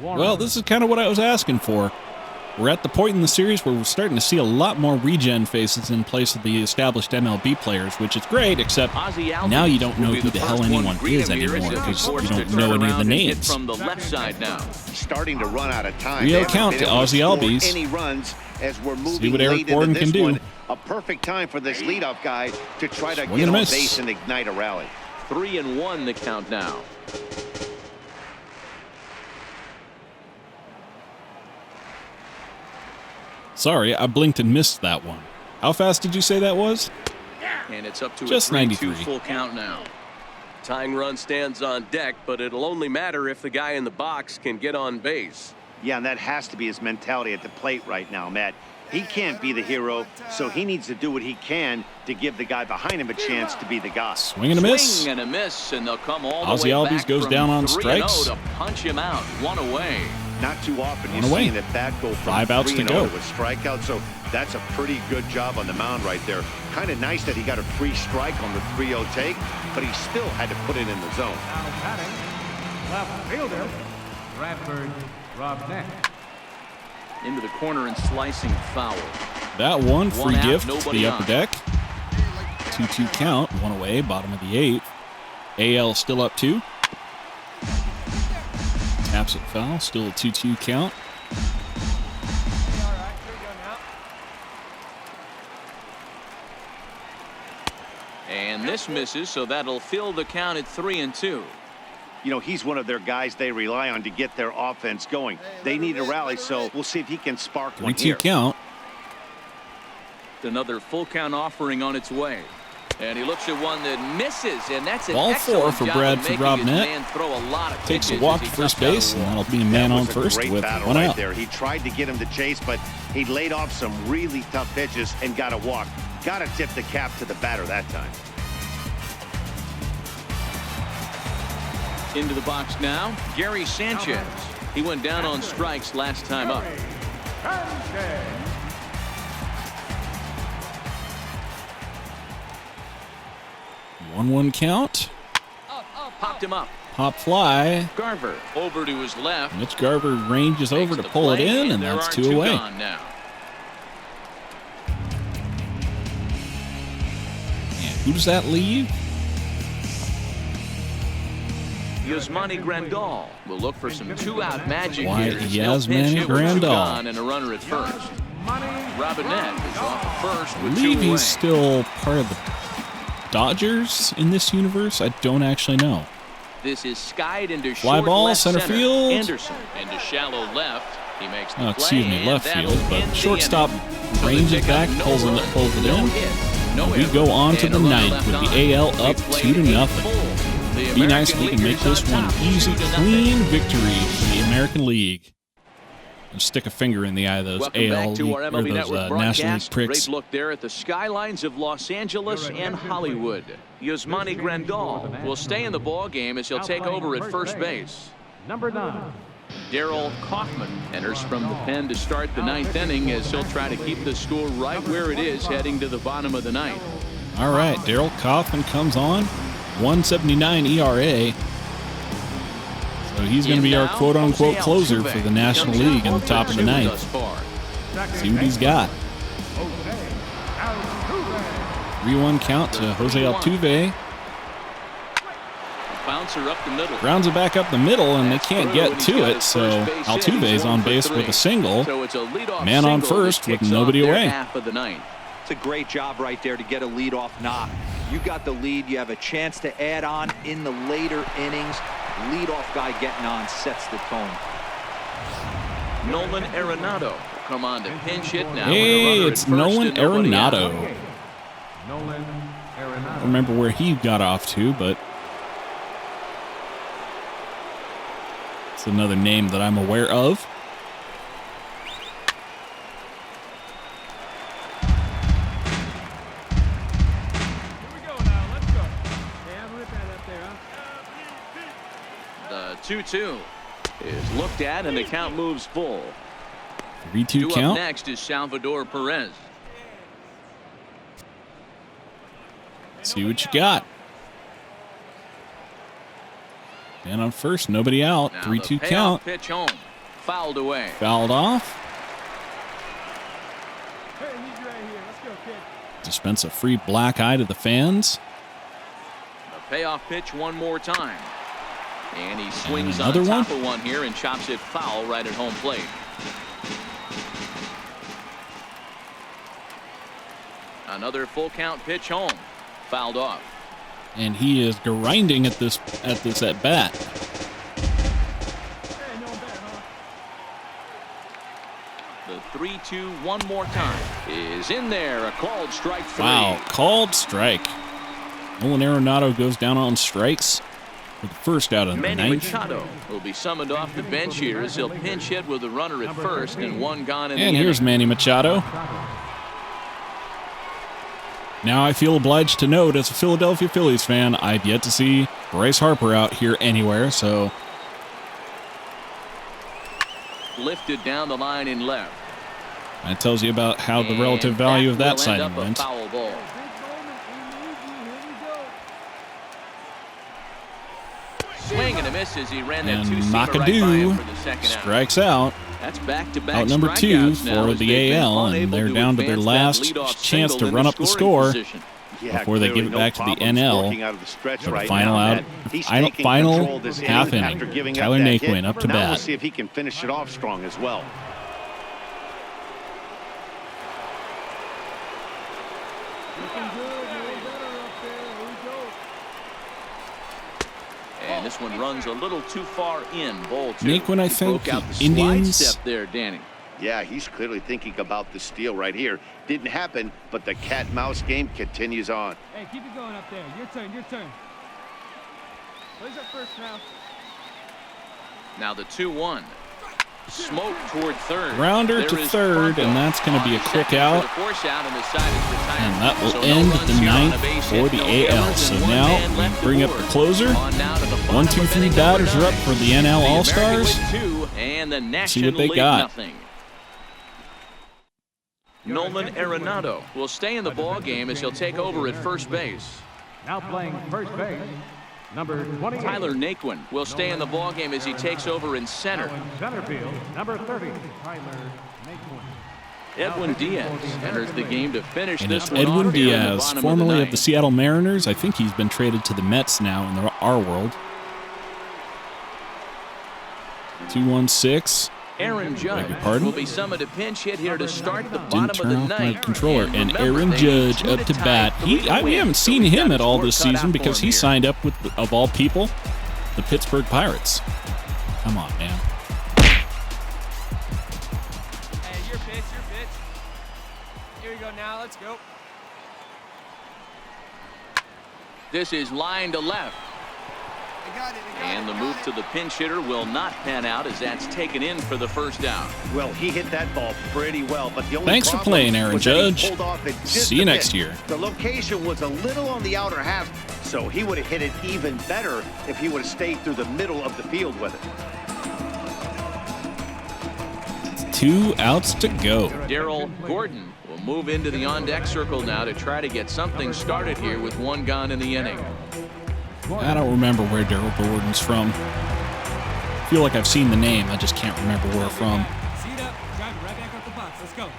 Speaker 1: Well, this is kind of what I was asking for. We're at the point in the series where we're starting to see a lot more regen faces in place of the established MLB players, which is great, except
Speaker 2: Ozzie Albies
Speaker 1: now you don't know
Speaker 2: will be
Speaker 1: who the hell
Speaker 2: first one
Speaker 1: anyone
Speaker 2: greet
Speaker 1: is
Speaker 2: him here as
Speaker 1: anymore
Speaker 2: he'll be
Speaker 1: because you
Speaker 2: forced to
Speaker 1: don't
Speaker 2: turn
Speaker 1: know any of
Speaker 2: around
Speaker 1: the
Speaker 2: and hit
Speaker 1: names.
Speaker 2: from the left side now.
Speaker 4: Starting to run out of time.
Speaker 1: 3-0
Speaker 4: They haven't
Speaker 1: count
Speaker 4: been
Speaker 1: to
Speaker 4: able
Speaker 1: Ozzie
Speaker 4: score
Speaker 1: Albies.
Speaker 4: Any runs as we're moving
Speaker 1: See what Eric
Speaker 4: late
Speaker 1: Gordon
Speaker 4: into this
Speaker 1: can do.
Speaker 4: one. A perfect time for this leadoff guy to try to
Speaker 1: Swing
Speaker 4: get
Speaker 1: and
Speaker 4: on
Speaker 1: miss.
Speaker 4: base and ignite a rally.
Speaker 2: 3-1 the count now.
Speaker 1: Sorry, I blinked and missed that one. How fast did you say that was?
Speaker 2: And it's up to
Speaker 1: Just
Speaker 2: a 3-2
Speaker 1: 93.
Speaker 2: full count now.
Speaker 7: Tying run stands on deck, but it'll only matter if the guy in the box can get on base.
Speaker 4: Yeah, and that has to be his mentality at the plate right now, Matt. He can't be the hero, so he needs to do what he can to give the guy behind him a chance to be the guy.
Speaker 1: Swing and a miss.
Speaker 2: Swing and a miss, and they'll come all
Speaker 1: Ozzie
Speaker 2: the way
Speaker 1: Albies
Speaker 2: back
Speaker 1: goes
Speaker 2: from
Speaker 1: down on
Speaker 2: 3-0
Speaker 1: strikes.
Speaker 2: to punch him out. 1 away.
Speaker 4: Not too often you
Speaker 1: One away.
Speaker 4: see that bat go from
Speaker 1: 5 outs to
Speaker 4: 3-0
Speaker 1: go.
Speaker 4: to a strikeout, so that's a pretty good job on the mound right there. Kind of nice that he got a free strike on the 3-0 take, but he still had to put it in the zone.
Speaker 3: Now batting, left fielder, Bradford Robneck.
Speaker 2: Into the corner and slicing foul.
Speaker 1: That one, free
Speaker 2: One out,
Speaker 1: gift to
Speaker 2: nobody
Speaker 1: the upper
Speaker 2: on.
Speaker 1: deck. 2-2 count, 1 away, bottom of the 8th. AL still up 2. Taps it foul, still a 2-2 count.
Speaker 6: Hey, all right. Here we go now.
Speaker 2: And this misses, so that'll fill the count at 3-2.
Speaker 4: You know, he's one of their guys they rely on to get their offense going. They need a rally, so we'll see if he can spark one
Speaker 1: 3-2
Speaker 4: here.
Speaker 1: count.
Speaker 2: Another full count offering on its way. And he looks at one that misses, and that's an
Speaker 1: Ball 4
Speaker 2: excellent
Speaker 1: for
Speaker 2: job
Speaker 1: Bradford
Speaker 2: of making his
Speaker 1: Robnett.
Speaker 2: man throw a lot of
Speaker 1: Takes a
Speaker 2: pitches
Speaker 1: walk
Speaker 2: as
Speaker 1: to
Speaker 2: he
Speaker 1: first
Speaker 2: cuts out
Speaker 1: base,
Speaker 2: a
Speaker 1: and
Speaker 2: walk.
Speaker 1: that'll be a man
Speaker 4: That
Speaker 1: on
Speaker 4: was a
Speaker 1: first
Speaker 4: great
Speaker 1: with
Speaker 4: battle
Speaker 1: 1
Speaker 4: right
Speaker 1: out.
Speaker 4: there. He tried to get him to chase, but he laid off some really tough pitches and got a walk. Got to tip the cap to the batter that time.
Speaker 2: Into the box now, Gary Sanchez. He went down on strikes last time up.
Speaker 3: Sanchez.
Speaker 1: 1-1 count.
Speaker 2: Popped him up.
Speaker 1: Pop fly.
Speaker 2: Garver over to his left.
Speaker 1: Mitch Garver ranges over to
Speaker 2: Makes the
Speaker 1: pull it
Speaker 2: play,
Speaker 1: in, and
Speaker 2: there
Speaker 1: that's
Speaker 2: are
Speaker 1: 2
Speaker 2: two
Speaker 1: away.
Speaker 2: gone now.
Speaker 1: And who does that leave?
Speaker 2: Yasmani Grandal will look for some 2-out magic
Speaker 1: Why,
Speaker 2: here. Still
Speaker 1: Yasmani
Speaker 2: pinch hit with 2
Speaker 1: Grandal.
Speaker 2: gone and a runner at first. Robinette is off at first
Speaker 1: I
Speaker 2: with 2
Speaker 1: believe
Speaker 2: away.
Speaker 1: he's still part of the Dodgers in this universe. I don't actually know.
Speaker 2: This is skied into
Speaker 1: Fly
Speaker 2: short
Speaker 1: ball,
Speaker 2: left
Speaker 1: center field.
Speaker 2: Anderson into shallow left. He makes the
Speaker 1: Oh,
Speaker 2: play,
Speaker 1: excuse me,
Speaker 2: and
Speaker 1: left
Speaker 2: that'll
Speaker 1: field,
Speaker 2: end
Speaker 1: but
Speaker 2: the
Speaker 1: shortstop
Speaker 2: inning. So
Speaker 1: ranges
Speaker 2: they pick
Speaker 1: back,
Speaker 2: up no
Speaker 1: pulls it
Speaker 2: run,
Speaker 1: in.
Speaker 2: no hit, no
Speaker 1: We
Speaker 2: error,
Speaker 1: go on to
Speaker 2: and
Speaker 1: the
Speaker 2: a runner
Speaker 1: 9th
Speaker 2: left
Speaker 1: with
Speaker 2: on.
Speaker 1: the AL
Speaker 2: They
Speaker 1: up
Speaker 2: played
Speaker 1: 2-0.
Speaker 2: a full
Speaker 1: Be nice if we can make this one an easy, clean victory for the American League. And stick a finger in the eye of those
Speaker 2: Welcome back
Speaker 1: AL
Speaker 2: to our
Speaker 1: or
Speaker 2: MLB
Speaker 1: those
Speaker 2: Network
Speaker 1: National League
Speaker 2: broadcast.
Speaker 1: pricks.
Speaker 2: Great look there at the skylines of Los Angeles and Hollywood. Yasmani Grandal will stay in the ball game as he'll take over at first base.
Speaker 3: Number 9.
Speaker 2: Darryl Kaufman enters from the pen to start the 9th inning as he'll try to keep the score right where it is heading to the bottom of the 9th.
Speaker 1: All right, Darryl Kaufman comes on, 1.79 ERA. So he's going to be our quote-unquote closer for the National League in the top of the 9th. See what he's got. 3-1 count to Jose Altuve.
Speaker 2: Bouncer up the middle.
Speaker 1: Grounds it back up the middle, and they can't get to it, so Altuve's on base with a single.
Speaker 2: So it's a leadoff
Speaker 1: Man on
Speaker 2: single
Speaker 1: first
Speaker 2: that
Speaker 1: with
Speaker 2: kicks
Speaker 1: nobody
Speaker 2: off their
Speaker 1: away.
Speaker 2: half of the 9th.
Speaker 5: It's a great job right there to get a leadoff knock. You got the lead. You have a chance to add on in the later innings. Leadoff guy getting on sets the tone.
Speaker 2: Nolan Arenado will come on to pinch hit now.
Speaker 1: Hey, it's Nolan Arenado.
Speaker 3: Nolan
Speaker 1: I
Speaker 3: Arenado.
Speaker 1: don't remember where he got off to, but it's another name that I'm aware of.
Speaker 6: Here we go now. Let's go. Hey, I'm ripping that up there, huh?
Speaker 2: The 2-2 is looked at, and the count moves full.
Speaker 1: 3-2
Speaker 2: Due up
Speaker 1: count.
Speaker 2: next is Salvador Perez.
Speaker 1: See what you got. Man on first, nobody out.
Speaker 2: Now
Speaker 1: 3-2
Speaker 2: the payoff
Speaker 1: count.
Speaker 2: pitch home. Fouled away.
Speaker 1: Fouled off.
Speaker 6: Hey, he's right here. Let's go, kid.
Speaker 1: Dispense a free black eye to the fans.
Speaker 2: The payoff pitch one more time. And he swings
Speaker 1: another
Speaker 2: on top
Speaker 1: one?
Speaker 2: of one here and chops it foul right at home plate. Another full count pitch home. Fouled off.
Speaker 1: And he is grinding at this at bat.
Speaker 6: Hey, no bet, huh?
Speaker 2: The 3-2 one more time is in there. A called strike 3.
Speaker 1: Wow, called strike. Nolan Arenado goes down on strikes for the first out of the
Speaker 2: Manny
Speaker 1: 9th.
Speaker 2: Machado will be summoned off the bench here as he'll pinch hit with a runner at first and one gone in the
Speaker 1: And
Speaker 2: inning.
Speaker 1: here's Manny Machado. Now I feel obliged to note, as a Philadelphia Phillies fan, I've yet to see Bryce Harper out here anywhere, so
Speaker 2: Lifted down the line in left.
Speaker 1: that tells you about how the relative
Speaker 2: And
Speaker 1: value of that
Speaker 2: will
Speaker 1: signing
Speaker 2: end up a
Speaker 1: went.
Speaker 2: foul ball.
Speaker 6: Big moment. We need you. Here we go.
Speaker 2: Swing and a miss as he ran that
Speaker 1: And
Speaker 2: two-seamer right by him
Speaker 1: McAdoo
Speaker 2: for the second out.
Speaker 1: strikes out.
Speaker 2: That's back-to-back
Speaker 1: Out number 2
Speaker 2: strikeouts now
Speaker 1: for
Speaker 2: as
Speaker 1: the
Speaker 2: they've been
Speaker 1: AL, and
Speaker 2: unable
Speaker 1: they're
Speaker 2: to
Speaker 1: down to their
Speaker 2: advance that
Speaker 1: last
Speaker 2: leadoff
Speaker 1: chance
Speaker 2: single
Speaker 1: to
Speaker 2: in
Speaker 1: run
Speaker 2: the
Speaker 1: up the
Speaker 2: scoring
Speaker 1: score
Speaker 2: position.
Speaker 4: Yeah,
Speaker 1: before they give
Speaker 4: clearly
Speaker 1: it back
Speaker 4: no
Speaker 1: to the
Speaker 4: problems
Speaker 1: NL
Speaker 4: working out of the stretch
Speaker 1: for the
Speaker 4: right
Speaker 1: final
Speaker 4: now,
Speaker 1: out,
Speaker 4: Matt. He's taking control
Speaker 1: final
Speaker 4: of this
Speaker 1: half
Speaker 4: inning after
Speaker 1: inning.
Speaker 4: giving up
Speaker 1: Tyler
Speaker 4: that
Speaker 1: Naquin
Speaker 4: hit.
Speaker 1: up to
Speaker 4: Now we'll
Speaker 1: bat.
Speaker 4: see if he can finish it off strong as well.
Speaker 6: Looking good. No better up there. Here we go.
Speaker 2: And this one runs a little too far in. Ball 2.
Speaker 1: Naquin, I
Speaker 2: He
Speaker 1: think
Speaker 2: broke out the
Speaker 1: Indians-
Speaker 2: slide step there, Danny.
Speaker 4: Yeah, he's clearly thinking about the steal right here. Didn't happen, but the cat-mouse game continues on.
Speaker 6: Hey, keep it going up there. Your turn. Your turn. Who's up first now?
Speaker 2: Now the 2-1. Smoke toward third.
Speaker 1: Grounder
Speaker 2: There
Speaker 1: to
Speaker 2: is
Speaker 1: third,
Speaker 2: Fargo
Speaker 1: and that's going to be a
Speaker 2: on
Speaker 1: quick
Speaker 2: second for
Speaker 1: out.
Speaker 2: the force out, and the side is retired.
Speaker 1: And that will
Speaker 2: So no
Speaker 1: end
Speaker 2: runs
Speaker 1: the
Speaker 2: here on
Speaker 1: 9th
Speaker 2: base
Speaker 1: for
Speaker 2: hit,
Speaker 1: the
Speaker 2: no
Speaker 1: AL.
Speaker 2: errors,
Speaker 1: So
Speaker 2: and one
Speaker 1: now
Speaker 2: man left
Speaker 1: we
Speaker 2: to
Speaker 1: bring up
Speaker 2: board.
Speaker 1: the closer.
Speaker 2: On now to the bottom
Speaker 1: 1, 2,
Speaker 2: of
Speaker 1: 3
Speaker 2: inning
Speaker 1: batters
Speaker 2: number
Speaker 1: are up
Speaker 2: 9.
Speaker 1: for the NL
Speaker 2: The
Speaker 1: All-Stars.
Speaker 2: American with 2 and the
Speaker 1: See
Speaker 2: National
Speaker 1: what they
Speaker 2: League
Speaker 1: got.
Speaker 2: nothing. Nolan Arenado will stay in the ball game as he'll take over at first base.
Speaker 3: Now playing first base, number 28.
Speaker 2: Tyler Naquin will stay in the ball game as he takes over in center.
Speaker 3: Now in center field, number 30, Tyler Naquin.
Speaker 2: Edwin Diaz enters the game to finish
Speaker 1: And
Speaker 2: this
Speaker 1: it's
Speaker 2: one
Speaker 1: Edwin
Speaker 2: off here in the
Speaker 1: Diaz,
Speaker 2: bottom
Speaker 1: formerly
Speaker 2: of
Speaker 1: of
Speaker 2: the
Speaker 1: the Seattle Mariners. I think he's been traded to the Mets now in our world. 2-1-6.
Speaker 2: Aaron Judge
Speaker 1: your pardon?
Speaker 2: will be summoned to pinch hit here to start the
Speaker 1: Didn't
Speaker 2: bottom of
Speaker 1: turn
Speaker 2: the
Speaker 1: off my
Speaker 2: ninth.
Speaker 1: controller. And
Speaker 2: remember,
Speaker 1: Aaron
Speaker 2: they
Speaker 1: Judge
Speaker 2: need
Speaker 1: up to
Speaker 2: tie
Speaker 1: bat.
Speaker 2: three to
Speaker 1: We
Speaker 2: win,
Speaker 1: haven't
Speaker 2: so
Speaker 1: seen
Speaker 2: he's
Speaker 1: him
Speaker 2: got
Speaker 1: at all
Speaker 2: his
Speaker 1: this
Speaker 2: work cut
Speaker 1: season
Speaker 2: out
Speaker 1: because
Speaker 2: for
Speaker 1: he
Speaker 2: him
Speaker 1: signed up with, of all people, the Pittsburgh Pirates. Come on, man.
Speaker 6: Hey, your pitch. Your pitch. Here we go now. Let's go.
Speaker 2: This is line to left. And the move to the pinch hitter will not pan out as that's taken in for the first out.
Speaker 4: Well, he hit that ball pretty well, but the only
Speaker 1: Thanks for
Speaker 4: problem
Speaker 1: playing, Aaron
Speaker 4: was that he
Speaker 1: Judge.
Speaker 4: pulled off it just
Speaker 1: See you
Speaker 4: a bit.
Speaker 1: next year.
Speaker 4: The location was a little on the outer half, so he would have hit it even better if he would have stayed through the middle of the field with it.
Speaker 1: 2 outs to go.
Speaker 2: Darryl Gordon will move into the on-deck circle now to try to get something started here with 1 gone in the inning.
Speaker 1: I don't remember where Darryl Gordon's from. I feel like I've seen the name. I just can't remember where from.
Speaker 6: Seat up. Drive it right back up the box. Let's go.
Speaker 2: And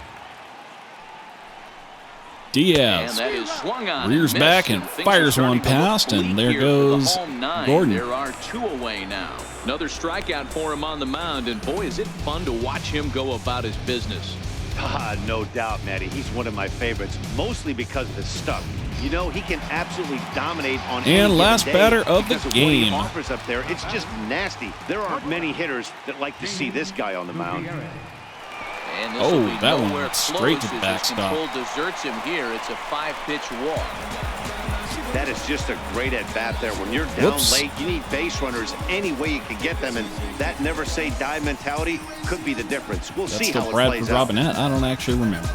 Speaker 1: Diaz
Speaker 2: that is swung on.
Speaker 1: rears
Speaker 2: and
Speaker 1: back
Speaker 2: missed,
Speaker 1: and
Speaker 2: things
Speaker 1: fires
Speaker 2: are
Speaker 1: one
Speaker 2: starting to look
Speaker 1: past, and
Speaker 2: bleak
Speaker 1: there
Speaker 2: here for the
Speaker 1: goes
Speaker 2: home 9.
Speaker 1: Gordon.
Speaker 2: There are 2 away now. Another strikeout for him on the mound, and boy, is it fun to watch him go about his business.
Speaker 4: No doubt, Matty. He's one of my favorites, mostly because of his stuff. You know, he can absolutely dominate on any
Speaker 1: And
Speaker 4: given
Speaker 1: last
Speaker 4: day
Speaker 1: batter of the
Speaker 4: because what he
Speaker 1: game.
Speaker 4: offers up there, it's just nasty. There aren't many hitters that like to see this guy on the mound.
Speaker 2: And this will be
Speaker 1: that one
Speaker 2: nowhere
Speaker 1: went straight to the
Speaker 2: close as his
Speaker 1: backstop.
Speaker 2: control deserts him here. It's a 5-pitch walk.
Speaker 4: That is just a great at-bat there. When you're down
Speaker 1: Whoops.
Speaker 4: late, you need base runners any way you can get them, and that never-say-die mentality could be the difference. We'll
Speaker 1: That's
Speaker 4: see
Speaker 1: the
Speaker 4: how it
Speaker 1: Bradford
Speaker 4: plays out.
Speaker 1: Robinette. I don't actually remember.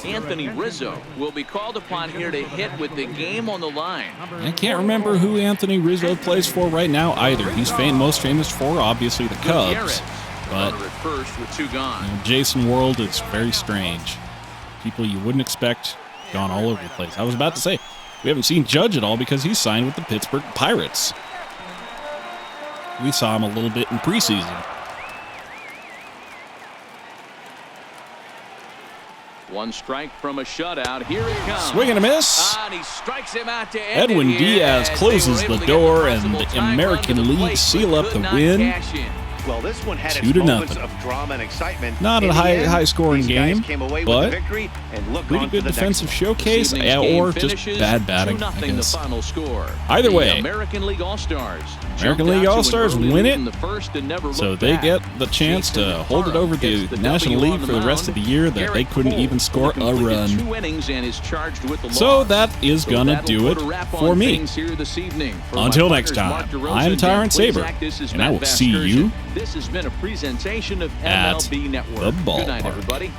Speaker 2: Anthony Rizzo will be called upon here to hit with the game on the line.
Speaker 1: I can't remember who Anthony Rizzo plays for right now either. He's most famous for, obviously, the Cubs. But
Speaker 2: Runner at first with 2 gone.
Speaker 1: Jason World is very strange. People you wouldn't expect gone all over the place. I was about to say, we haven't seen Judge at all because he's signed with the Pittsburgh Pirates. We saw him a little bit in preseason.
Speaker 2: 1 strike from a shutout. Here it comes.
Speaker 1: Swing and a miss.
Speaker 2: And he strikes him out to end
Speaker 1: Edwin
Speaker 2: it here
Speaker 1: Diaz
Speaker 2: as
Speaker 1: closes
Speaker 2: they were
Speaker 1: the
Speaker 2: able to get
Speaker 1: door, and
Speaker 2: possible
Speaker 1: the
Speaker 2: tying run
Speaker 1: American
Speaker 2: to the
Speaker 1: League
Speaker 2: plate,
Speaker 1: seal
Speaker 2: but
Speaker 1: up
Speaker 2: could
Speaker 1: the
Speaker 2: not
Speaker 1: win.
Speaker 2: cash in.
Speaker 4: Well, this one had its
Speaker 1: 2-0.
Speaker 4: moments of drama and excitement.
Speaker 1: Not a
Speaker 4: In the end,
Speaker 1: high-scoring
Speaker 4: these guys
Speaker 1: game,
Speaker 4: came away
Speaker 1: but
Speaker 4: with the victory and look
Speaker 1: pretty
Speaker 4: on to
Speaker 1: good
Speaker 4: the next
Speaker 1: defensive
Speaker 4: one.
Speaker 1: showcase,
Speaker 2: This evening's game
Speaker 1: or just
Speaker 2: finishes
Speaker 1: bad batting,
Speaker 2: 2-0
Speaker 1: I
Speaker 2: the
Speaker 1: guess.
Speaker 2: final score.
Speaker 1: Either
Speaker 2: The
Speaker 1: way,
Speaker 2: American League All-Stars
Speaker 1: American League All-Stars win it,
Speaker 2: so
Speaker 1: so they get the chance to hold it over the National League for the rest of the year that they couldn't even score a run. So that is going to do it for me. Until next time, I'm Tyrant Saber, and I will see you
Speaker 2: This has been a presentation of
Speaker 1: at
Speaker 2: MLB Network.
Speaker 1: the
Speaker 2: Good night,
Speaker 1: ballpark.
Speaker 2: everybody.